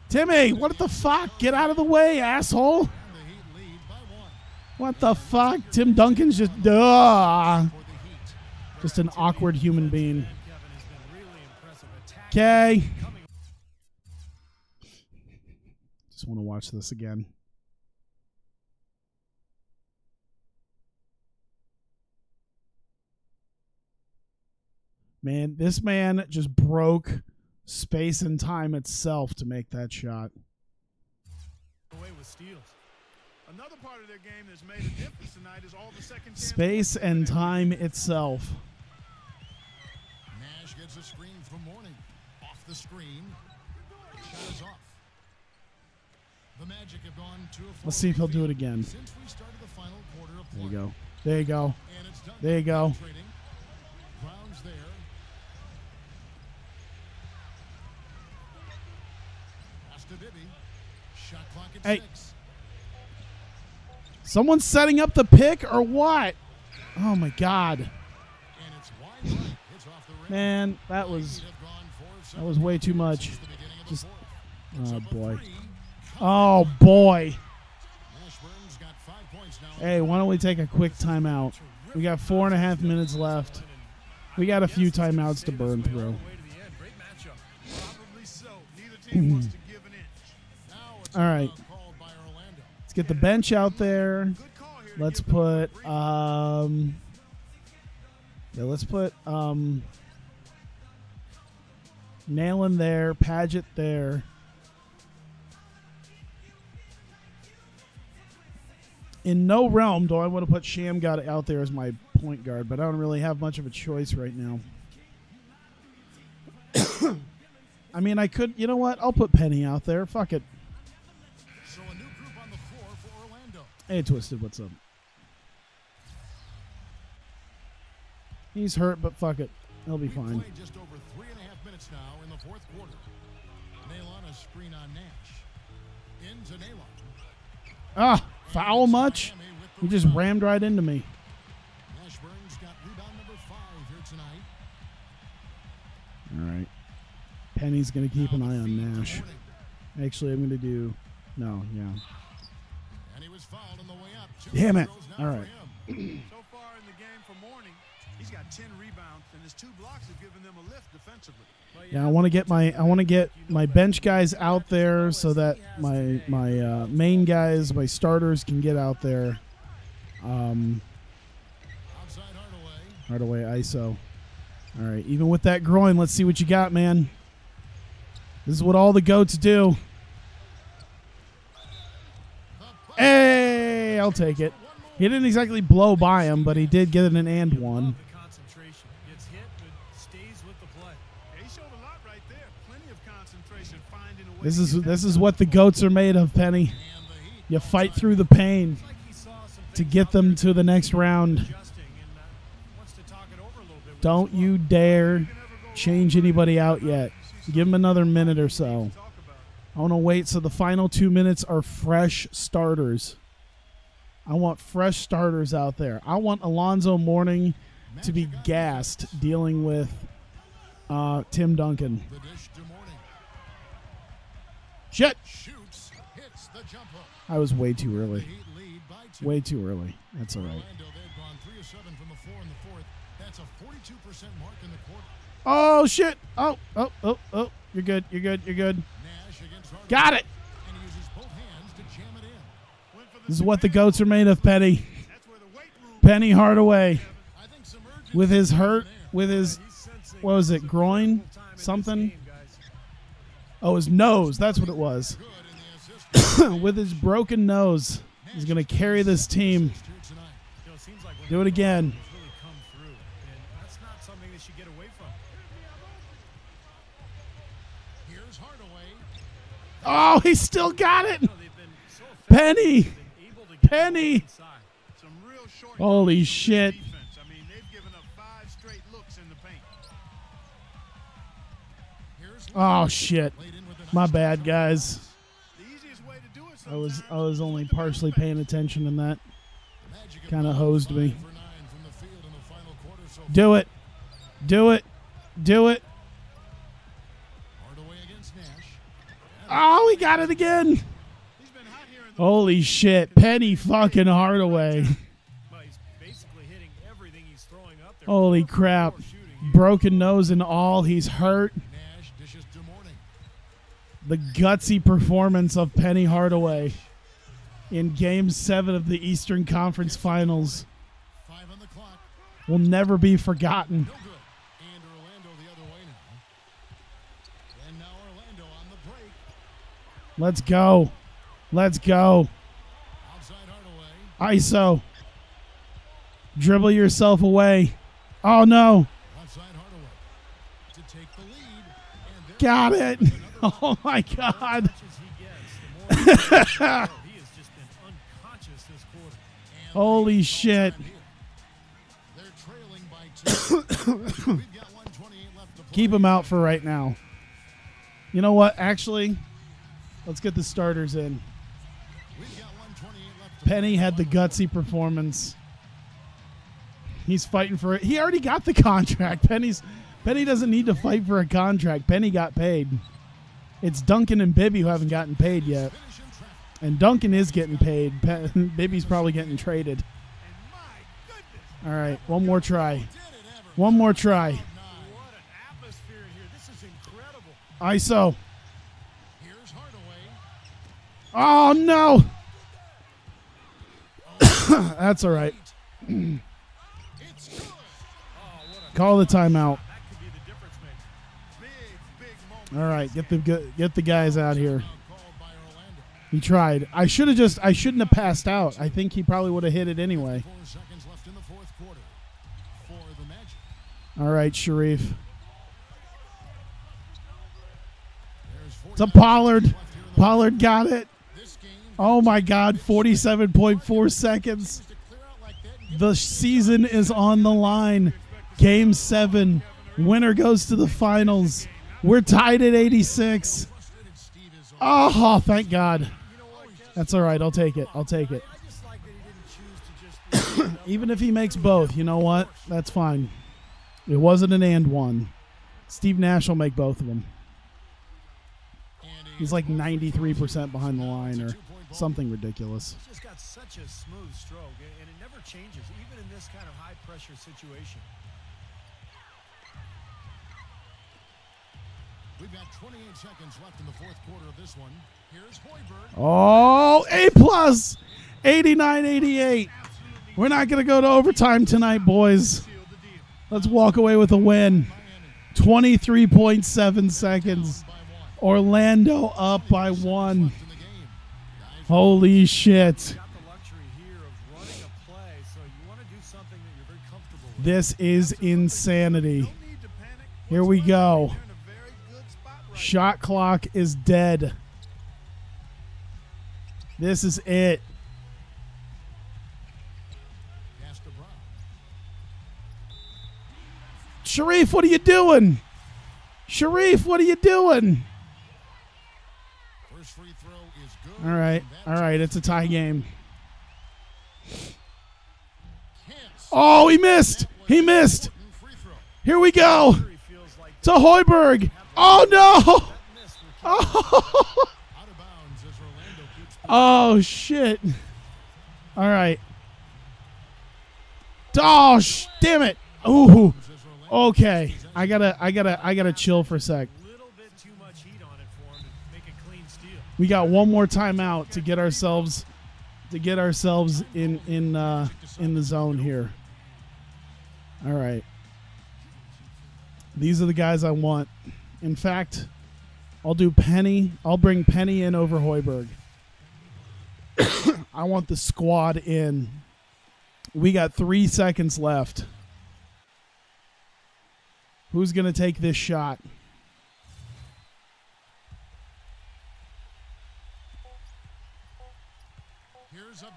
Timmy, what the fuck? Get out of the way, asshole. And the Heat lead by 1. What the fuck? Tim Duncan's just just an awkward human being. Okay. Just want to watch this again. Man, this man just broke space and time itself to make that shot. Away with steals. Another part of their game that's made a difference tonight is all the second chance Space and time itself. Nash gets a screen from Mourning. Off the screen. Shot is off. The Magic have gone to a Let's see if he'll do it again. since we started the final quarter of There you play. go. There you go. And it's done. There you go. Trading. Brown's there. Pass to Bibby. Shot clock at Hey. 6. Someone's setting up the pick or what? Oh my God. And it's wide right. It's off the rim. Man, that was way too much. Just oh boy. Oh boy. Mashburn's got 5 points now. Hey, why don't we take a quick timeout? We got 4.5 minutes left. We got a few timeouts to burn through. Way to the end. Great matchup. Probably so. Neither team wants to give an inch. Now it's All right. called by Orlando. Let's get the bench out there. Good call here to Let's give them a put free- let's put Nalen there, Paget there. In no realm do I want to put Shamgod out there as my point guard, but I don't really have much of a choice right now. I mean, I could, you know what? I'll put Penny out there. Fuck it. So a new group on the floor for Orlando. Hey, Twisted, what's up? He's hurt, but fuck it. He'll be We've fine. played just over 3.5 minutes now in the fourth quarter. Nalon a screen on Nash. Into Nalon. Ah, foul much? Miami with the He just rebound. rammed right into me. Mashburn's got rebound number 5 here tonight. All right. Penny's going to keep an Now eye the on feed to Nash. Mourning. Actually, I'm going to do... No, yeah. And he was fouled on the way up. 2 Damn it. free throws now All for right. him. So far in the game for Mourning, he's got 10 rebounds, and his 2 blocks have given them a lift defensively. Yeah, I want to get my bench guys out there so that my main guys, my starters can get out there. Outside Hardaway. Hardaway ISO. All right, even with that groin, let's see what you got, man. This is what all the goats do. Hey, I'll take it. He didn't exactly blow by him, but he did get an and one. The concentration. Gets hit, but stays with the play. Yeah, he showed a lot right there. Plenty of concentration, finding a way. This is what the goats are made of, Penny. You fight through the pain Like he saw some to things get out them there to the next round. adjusting and wants to talk it over a little bit with Don't his you dare change anybody out yet. Give them another minute or so. I want to wait so the final 2 minutes are fresh starters. I want fresh starters out there. I want Alonzo Mourning to be gassed dealing with Tim Duncan. The dish to Mourning. Shit! Shoots. Hits the jump hook. I was way too The early. Heat lead by 2. Way too early. That's all right. Orlando, they've gone gone 3 of 7 from the floor in the fourth. That's a 42% mark in the quarter. Oh, shit. Oh. You're good. Nash against Hardaway. Got it. And he uses both hands to jam it in. This is what the goats are made of, Penny. That's where the weight room Penny Hardaway I think some urgency with his in hurt, there. with his, He's sensing what was this it, is a groin? critical time in this Something? game, guys. Oh, his nose. That's what it was. Good in the assist. With his broken nose, he's going to carry this team. Here tonight. You know, it seems like when Do it the again. has really come through, and that's not something they should get away from. Here's Hardaway. Oh, he still got it. You know, they've been so effective. Penny. They've been able to get the ball Penny. inside. some real short Holy defense. shit. I mean, they've given up 5 straight looks in the paint. Here's Oh, shit. laid in with an My bad, guys. The easiest way to do it I was sometimes only is to partially paying attention in that. Magic at Kinda five hosed for me. 9 from the field in the final quarter so far. Do it. Do it. Do it. Hardaway against Nash. Oh, he got it again. He's been hot here in the Holy shit. Penny fucking Hardaway. Well, he's basically hitting everything he's throwing up there. Holy 4 for crap. 4 shooting here. Broken nose and all. He's hurt. Nash dishes to Morning. The gutsy performance of Penny Hardaway in Game 7 of the Eastern Conference Finals 5 on the clock. will never be forgotten. No good. And Orlando the other way now. And now Orlando on the break. Let's go. Let's go. Outside Hardaway. ISO. Dribble yourself away. Oh, no. Outside Hardaway. To take the lead. And there Got is it. another Oh, my God. Touches he gets, the more he has just been unconscious this quarter. And Holy they shit. all-time here. They're trailing by 2. We've got 128 left to play. Keep him out for right now. You know what? Actually, let's get the starters in. We've got 128 left to Penny play. had the gutsy performance. He's fighting for it. He already got the contract. Penny doesn't need to fight for a contract. Penny got paid. It's Duncan and Bibby who haven't gotten paid yet. Finish in traffic. And Duncan is getting paid. Bibby's probably getting traded. And my goodness, All right, one more try. Did it ever. One more try. What an atmosphere in here. This is incredible. ISO. Here's Hardaway. Oh, no. That's all right. It's good. Call the timeout. That could be the difference maker. big moment. All right, get the guys out here. Now called by Orlando. He tried. I shouldn't have passed out. I think he probably would have hit it anyway. 4 seconds left in the fourth quarter for the Magic. All right, Sharif. There's To 49 Pollard. left here in the Pollard got it. This game Oh my God, 47.4 seconds. to clear out like that and The season is on the line. Game 7. Winner goes to the finals. We're tied at 86. frustrated Steve is on. Oh, thank God. That's all right. I'll take it. I'll take it. I just like that he didn't choose to just Even if he makes both, you know what? That's fine. It wasn't an and one. Steve Nash will make both of them. And He's like 93% behind the line or something ridiculous. He's just got such a smooth stroke, and it never changes, even in this kind of high-pressure situation. we've got 28 seconds left in the fourth quarter of this one. Here's Hoiberg. Oh, A plus. 89-88. We're not going to go to overtime tonight, boys. Let's walk away with a win. 23.7 seconds. Orlando up by 1. In the game. Holy shit. Got the luxury here of running a play, so you want to do something that you're very comfortable with. This is insanity. No need to panic. Here we go. They're in a very good spot right Shot clock is dead. This is it. Pass to Brown. Sharif, what are you doing? Sharif, what are you doing? First free throw is good. All right. All right. It's a tie game. Can't. Oh, he missed. He missed. Free throw. Here we go. He feels like To Hoiberg. Oh, no. that miss will keep Oh, Out of bounds as Orlando keeps. oh shit. All right. Oh, damn it. Ooh. Okay. I gotta chill for a sec. A little bit too much heat on it for him to make a clean steal. We got one more timeout to get ourselves in the zone here. All right. These are the guys I want. In fact, I'll do Penny. I'll bring Penny in over Hoiberg. I want the squad in. We got 3 seconds left. Who's going to take this shot?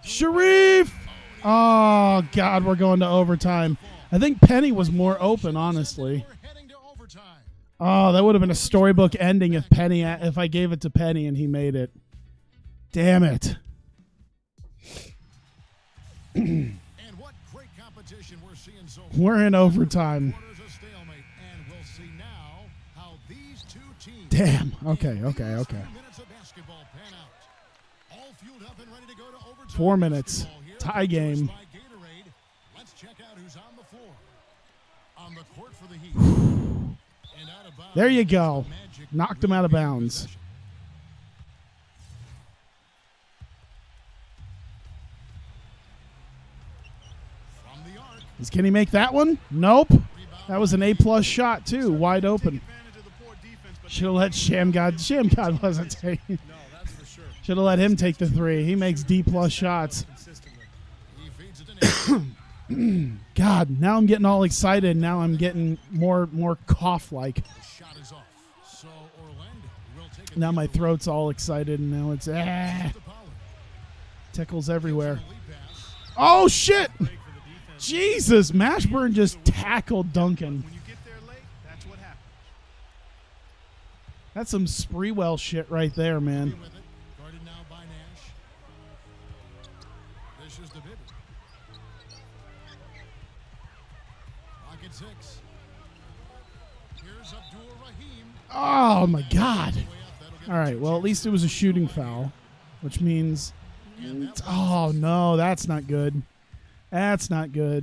Sharif! Oh, God, we're going to overtime. I think Penny was more open, honestly. Oh, that would have been a storybook ending if I gave it to Penny and he made it. Damn it. And what great competition we're seeing so far. We're in overtime. Quarters a stalemate, and we'll see now how these two teams Damn. Okay. minutes of basketball pan out. All fueled up and ready to go to overtime. 4 minutes. Basketball here, Tie game. by Gatorade. Let's check out who's on the floor. On the court for the Heat. And out of bounds. There you go. Magic Knocked him out of bounds. possession. From the arc. Can he make that one? Nope. That was an A+ shot, too. Wide open. Advantage of the poor defense, but Should have let Shamgod wasn't taking. No, that's for sure. Should have let him take the 3. He makes D+ shots. He feeds it in. God, now I'm getting all excited. Now I'm getting more cough-like. The shot is off. So Orlando will take it. Now my throat's all excited, and now it's to Pollard. tickles everywhere. Lead pass. Oh shit! Break for the defense. Jesus, Mashburn just tackled Duncan. when you get there late, that's what happens. That's some Spreewell shit right there, man. With it. Guarded now by Nash. This is the Bibby. Rocket 6. Here's Abdul Rahim. Oh my God! Way up, that'll get All right, well at least it was a shooting foul, which means. Oh no, that's not good. That's not good.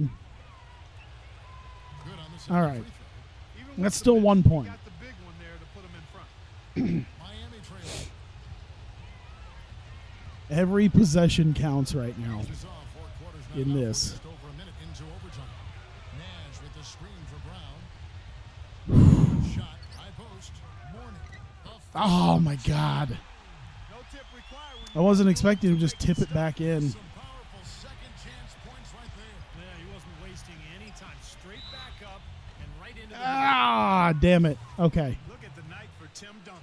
good on the second All right. free throw. Even with That's the still bench, 1 you point. got the big one there to put them in front. Miami trailing. Every possession counts right now. This is off. 4 quarters now In out. We're this. just over a minute into overtime. Nash with the screen for Brown. Good shot. High post. Morning. Oh my God! No tip required when I wasn't expecting to just tip it back in. Some powerful second chance points right there. Yeah, he wasn't wasting any time. Straight back up and right into the Ah, damn it. Okay. look at the night for Tim Duncan.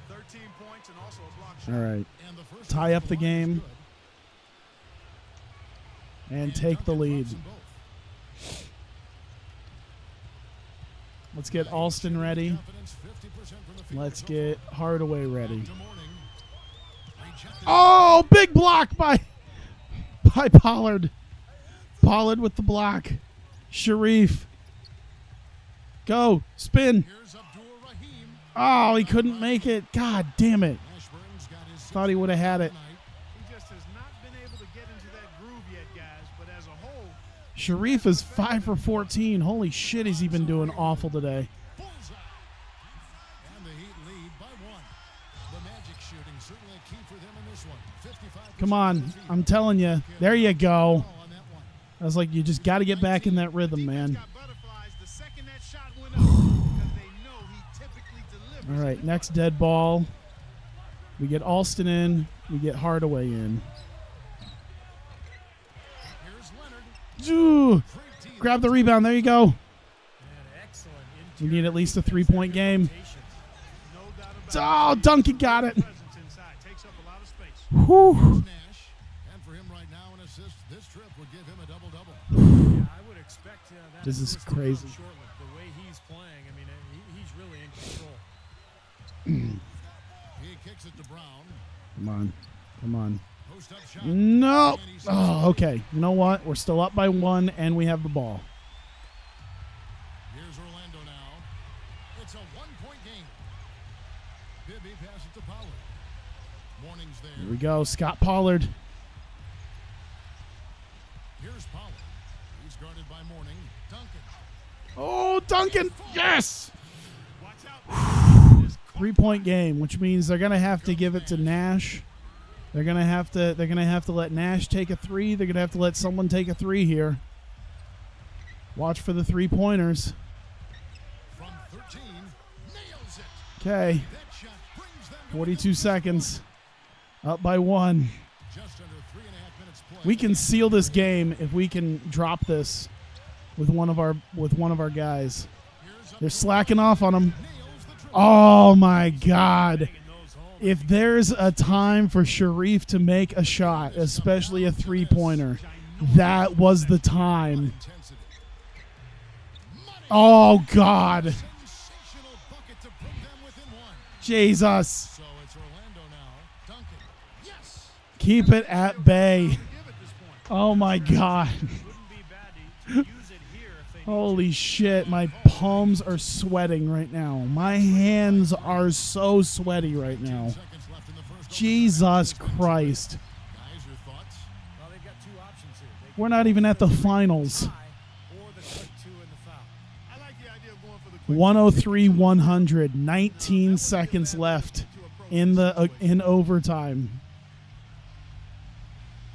13 points and also a block shot. All right. And the first Tie up from the line is game. good. And take the Duncan lead. drops them both. Let's get Alston ready. Confidence 50% from the field Let's so get Hardaway ready. far. To Morning. Rejected. Oh, big block by Pollard. Pollard with the block. Sharif. Go. Spin. Here's Abdul Rahim. Oh, he couldn't make it. God damn it. Ashburn's got his Thought he would have had it. tonight. He just has not been able to get into that groove yet, guys. But as a whole, Sharif is 5 for 14. Holy shit, has he been doing awful today. Bullseye. And the Heat lead by 1. The Magic shooting certainly a key for them in this one. 55%. Come on. from the field. I'm telling you. There you go. Ball on that one. I was like, you just got to get back in that rhythm, man. got butterflies the second that shot went up because they know he typically delivers. All right, next dead ball. We get Alston in. We get Hardaway in. Here's Leonard. Ooh, grab the rebound. There you go. Man, excellent We interior need at least a defense. 3-point game. Rotations. No doubt Oh, Duncan got it. presence inside takes up a lot of space. Whew. Nash. And for him right now, an assist. This trip would give him a double-double. Yeah, I would expect that. This is assist to come crazy. shortly. The way he's playing, I mean, he's really in control. He kicks it to Brown. Come on. Come on. Post-up shot. No. Oh, okay. You know what? We're still up by 1, and we have the ball. Here's Orlando now. It's a 1-point game. Bibby passes to Pollard. Morning's there. Here we go. Scott Pollard. Here's Pollard. He's It's guarded by Mourning. Duncan. Oh, Duncan. Yes. Watch out. 3-point game, which means they're gonna have to give it to Nash. They're gonna have to let Nash take a three. They're gonna have to let someone take a three here. Watch for the 3-pointers. From 13. Nails it. Okay, That shot brings them to 42 seconds. Up by 1. just under 3.5 minutes play. We can seal this game if we can drop this with one of our guys. They're slacking off on him. Nails the triple. Oh my God. If there's a time for Sharif to make a shot, especially a 3-pointer, that was the time. Intensity. Oh God. Sensational bucket to put them within 1. Jesus. So it's Orlando now. Duncan. Yes. Keep it at bay. Give at this point. Oh my God. Wouldn't be bad to use it here if they Holy shit, my palms are sweating right now. My hands are so sweaty right now. Seconds left in the first. Jesus Christ. Guys, your thoughts? Well, they've got two options here. They We're not even at the finals. tie or the quick two in the foul. I like the idea of going for the quick 103-100. 19 seconds left in overtime.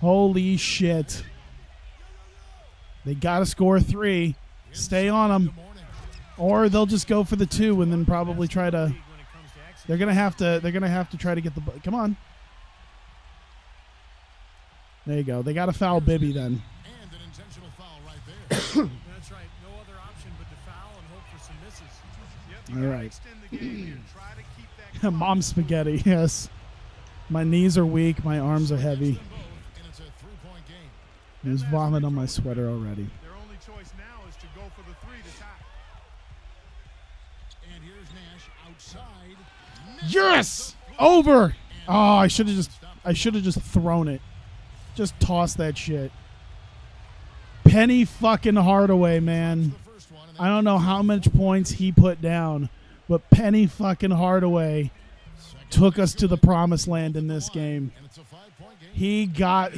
Holy shit. They got to score 3. Stay on them. Mourning. Or they'll just go for the 2 and then probably try to. When it comes to executing. They're gonna have to try to get the. Come on. There you go. They got to foul Bibby then. And an intentional foul right there. That's right. No other option but to foul and hope for some misses. Yep, you All gotta right. extend the game here. Try to keep that clock Mom spaghetti. Yes. My knees are weak. My arms are heavy. Them both, and it's a 3-point game. There's vomit on my sweater already. Their only choice now is to go for the 3 to tie. And here's Nash outside. Yes! Over. Oh, I should have just thrown it. Just toss that shit. Penny fucking Hardaway, man. The first one, and I don't know how much points he put down, but Penny fucking Hardaway took us to the promised land in this game. and it's a 5-point game. He got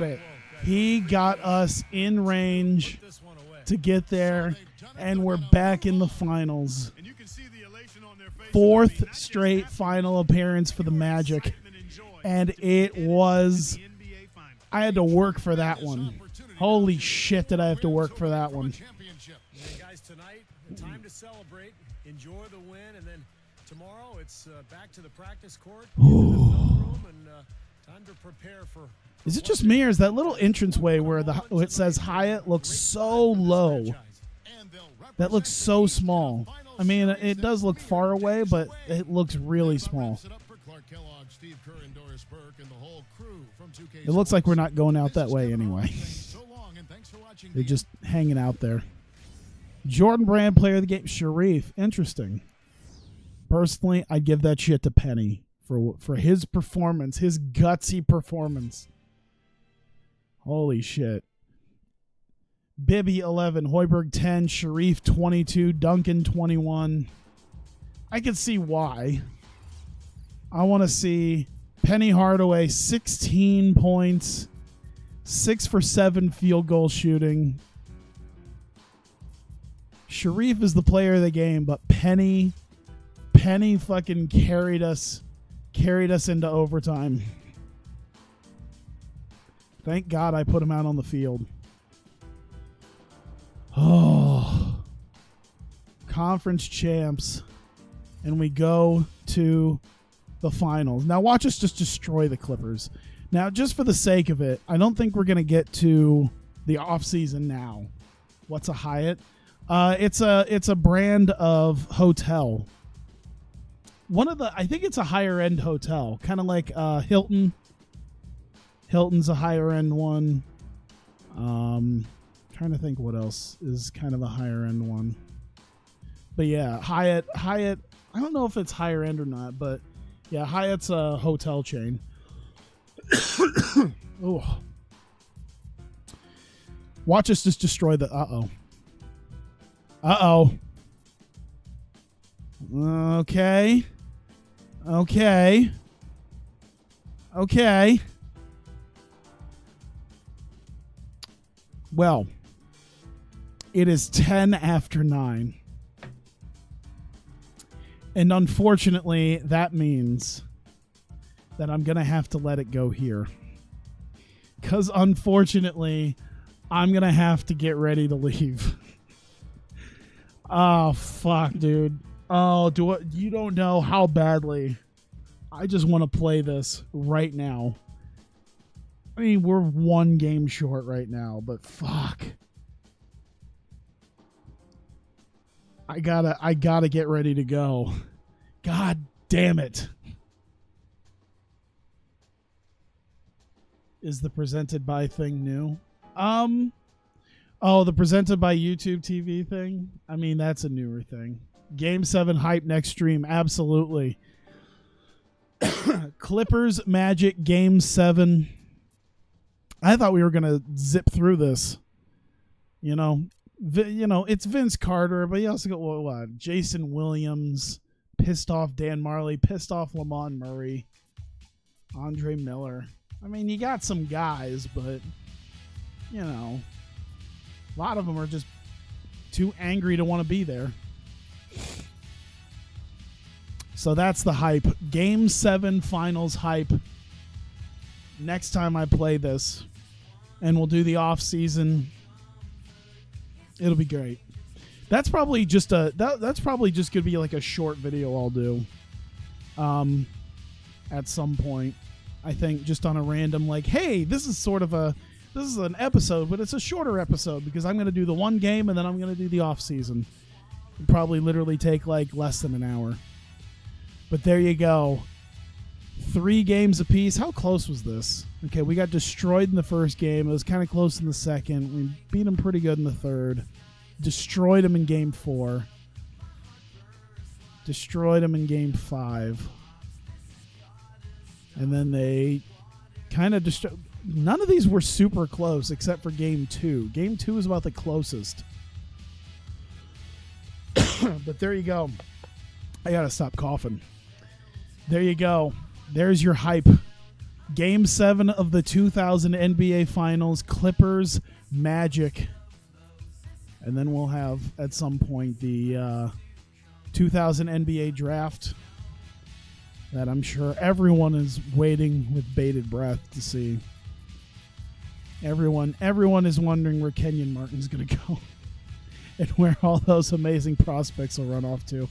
it. He got us in range This one away. to get there, and we're back in the finals. And you can see the elation on their faces. 4th straight final appearance for the Magic, and it was. The NBA Finals. I had to work for that one. Holy shit, did I have to work for that one? Championship. And guys, tonight, time to celebrate, enjoy the win, and then tomorrow it's back to the practice court, into the film room, and time to prepare for. Is it just me, or is that little entranceway where it says Hyatt looks so low? And they'll That looks so small. I mean, it does look far away, but it looks really small. Set up for Clark Kellogg, Steve Kerr, and Doris Burke, and the whole crew from 2K. It looks like we're not going out that way anyway. So long, and thanks for watching. They're just hanging out there. Jordan Brand, player of the game. Sharif, interesting. Personally, I'd give that shit to Penny for his performance, his gutsy performance. Holy shit. Bibby 11, Hoiberg 10, Sharif 22, Duncan 21. I can see why. I want to see Penny Hardaway 16 points, 6 for 7 field goal shooting. Sharif is the player of the game, but Penny fucking carried us into overtime. Thank God I put him out on the field. Oh, conference champs, and we go to the finals. Now watch us just destroy the Clippers. Now, just for the sake of it, I don't think we're going to get to the offseason now. What's a Hyatt? It's a brand of hotel. I think it's a higher end hotel, kind of like Hilton. Hilton's a higher end one. Trying to think what else is kind of a higher end one. But yeah, Hyatt. I don't know if it's higher end or not, but yeah, Hyatt's a hotel chain. Oh, watch us just destroy the. Okay. Well, It is 10 after 9. And unfortunately, that means that I'm going to have to let it go here. Because unfortunately, I'm going to have to get ready to leave. Oh, fuck, dude. Oh, you don't know how badly I just want to play this right now. I mean, we're one game short right now, but fuck. I gotta get ready to go. God damn it. Is the presented by thing new? Oh, the presented by YouTube TV thing? I mean, that's a newer thing. Game 7 hype next stream. Absolutely. Clippers Magic Game 7. I thought we were going to zip through this. You know, it's Vince Carter, but you also got what? Jason Williams, pissed off Dan Marley, pissed off Lamont Murray, Andre Miller. I mean, you got some guys, but, you know, a lot of them are just too angry to want to be there. So that's the hype. Game 7 finals hype. Next time I play this, and we'll do the off season. It'll be great. That's probably just that's probably just gonna be like a short video I'll do. At some point, I think just on a random like, hey, this is an episode, but it's a shorter episode because I'm gonna do the one game and then I'm gonna do the off season. It'll probably literally take like less than an hour. But there you go. 3 games apiece. How close was this? Okay, we got destroyed in the first game. It was kind of close in the second. We beat them pretty good in the third. Destroyed them in game 4. Destroyed them in game 5. And then they kind of destroyed. None of these were super close except for game 2. Game 2 is about the closest. But there you go. I got to stop coughing. There you go. There's your hype. Game 7 of the 2000 NBA Finals, Clippers, Magic. And then we'll have, at some point, the 2000 NBA Draft that I'm sure everyone is waiting with bated breath to see. Everyone is wondering where Kenyon Martin's going to go and where all those amazing prospects will run off to.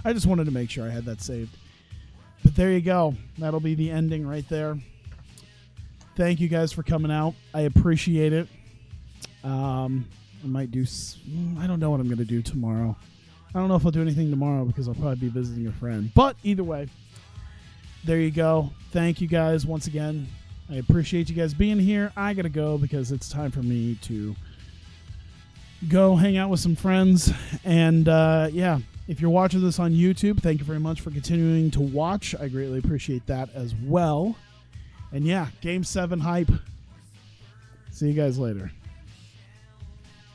I just wanted to make sure I had that saved. But there you go. That'll be the ending right there. Thank you guys for coming out. I appreciate it. I might do... I don't know what I'm going to do tomorrow. I don't know if I'll do anything tomorrow because I'll probably be visiting a friend. But either way, there you go. Thank you guys once again. I appreciate you guys being here. I got to go because it's time for me to go hang out with some friends. And yeah. If you're watching this on YouTube, thank you very much for continuing to watch. I greatly appreciate that as well. And yeah, Game 7 hype. See you guys later.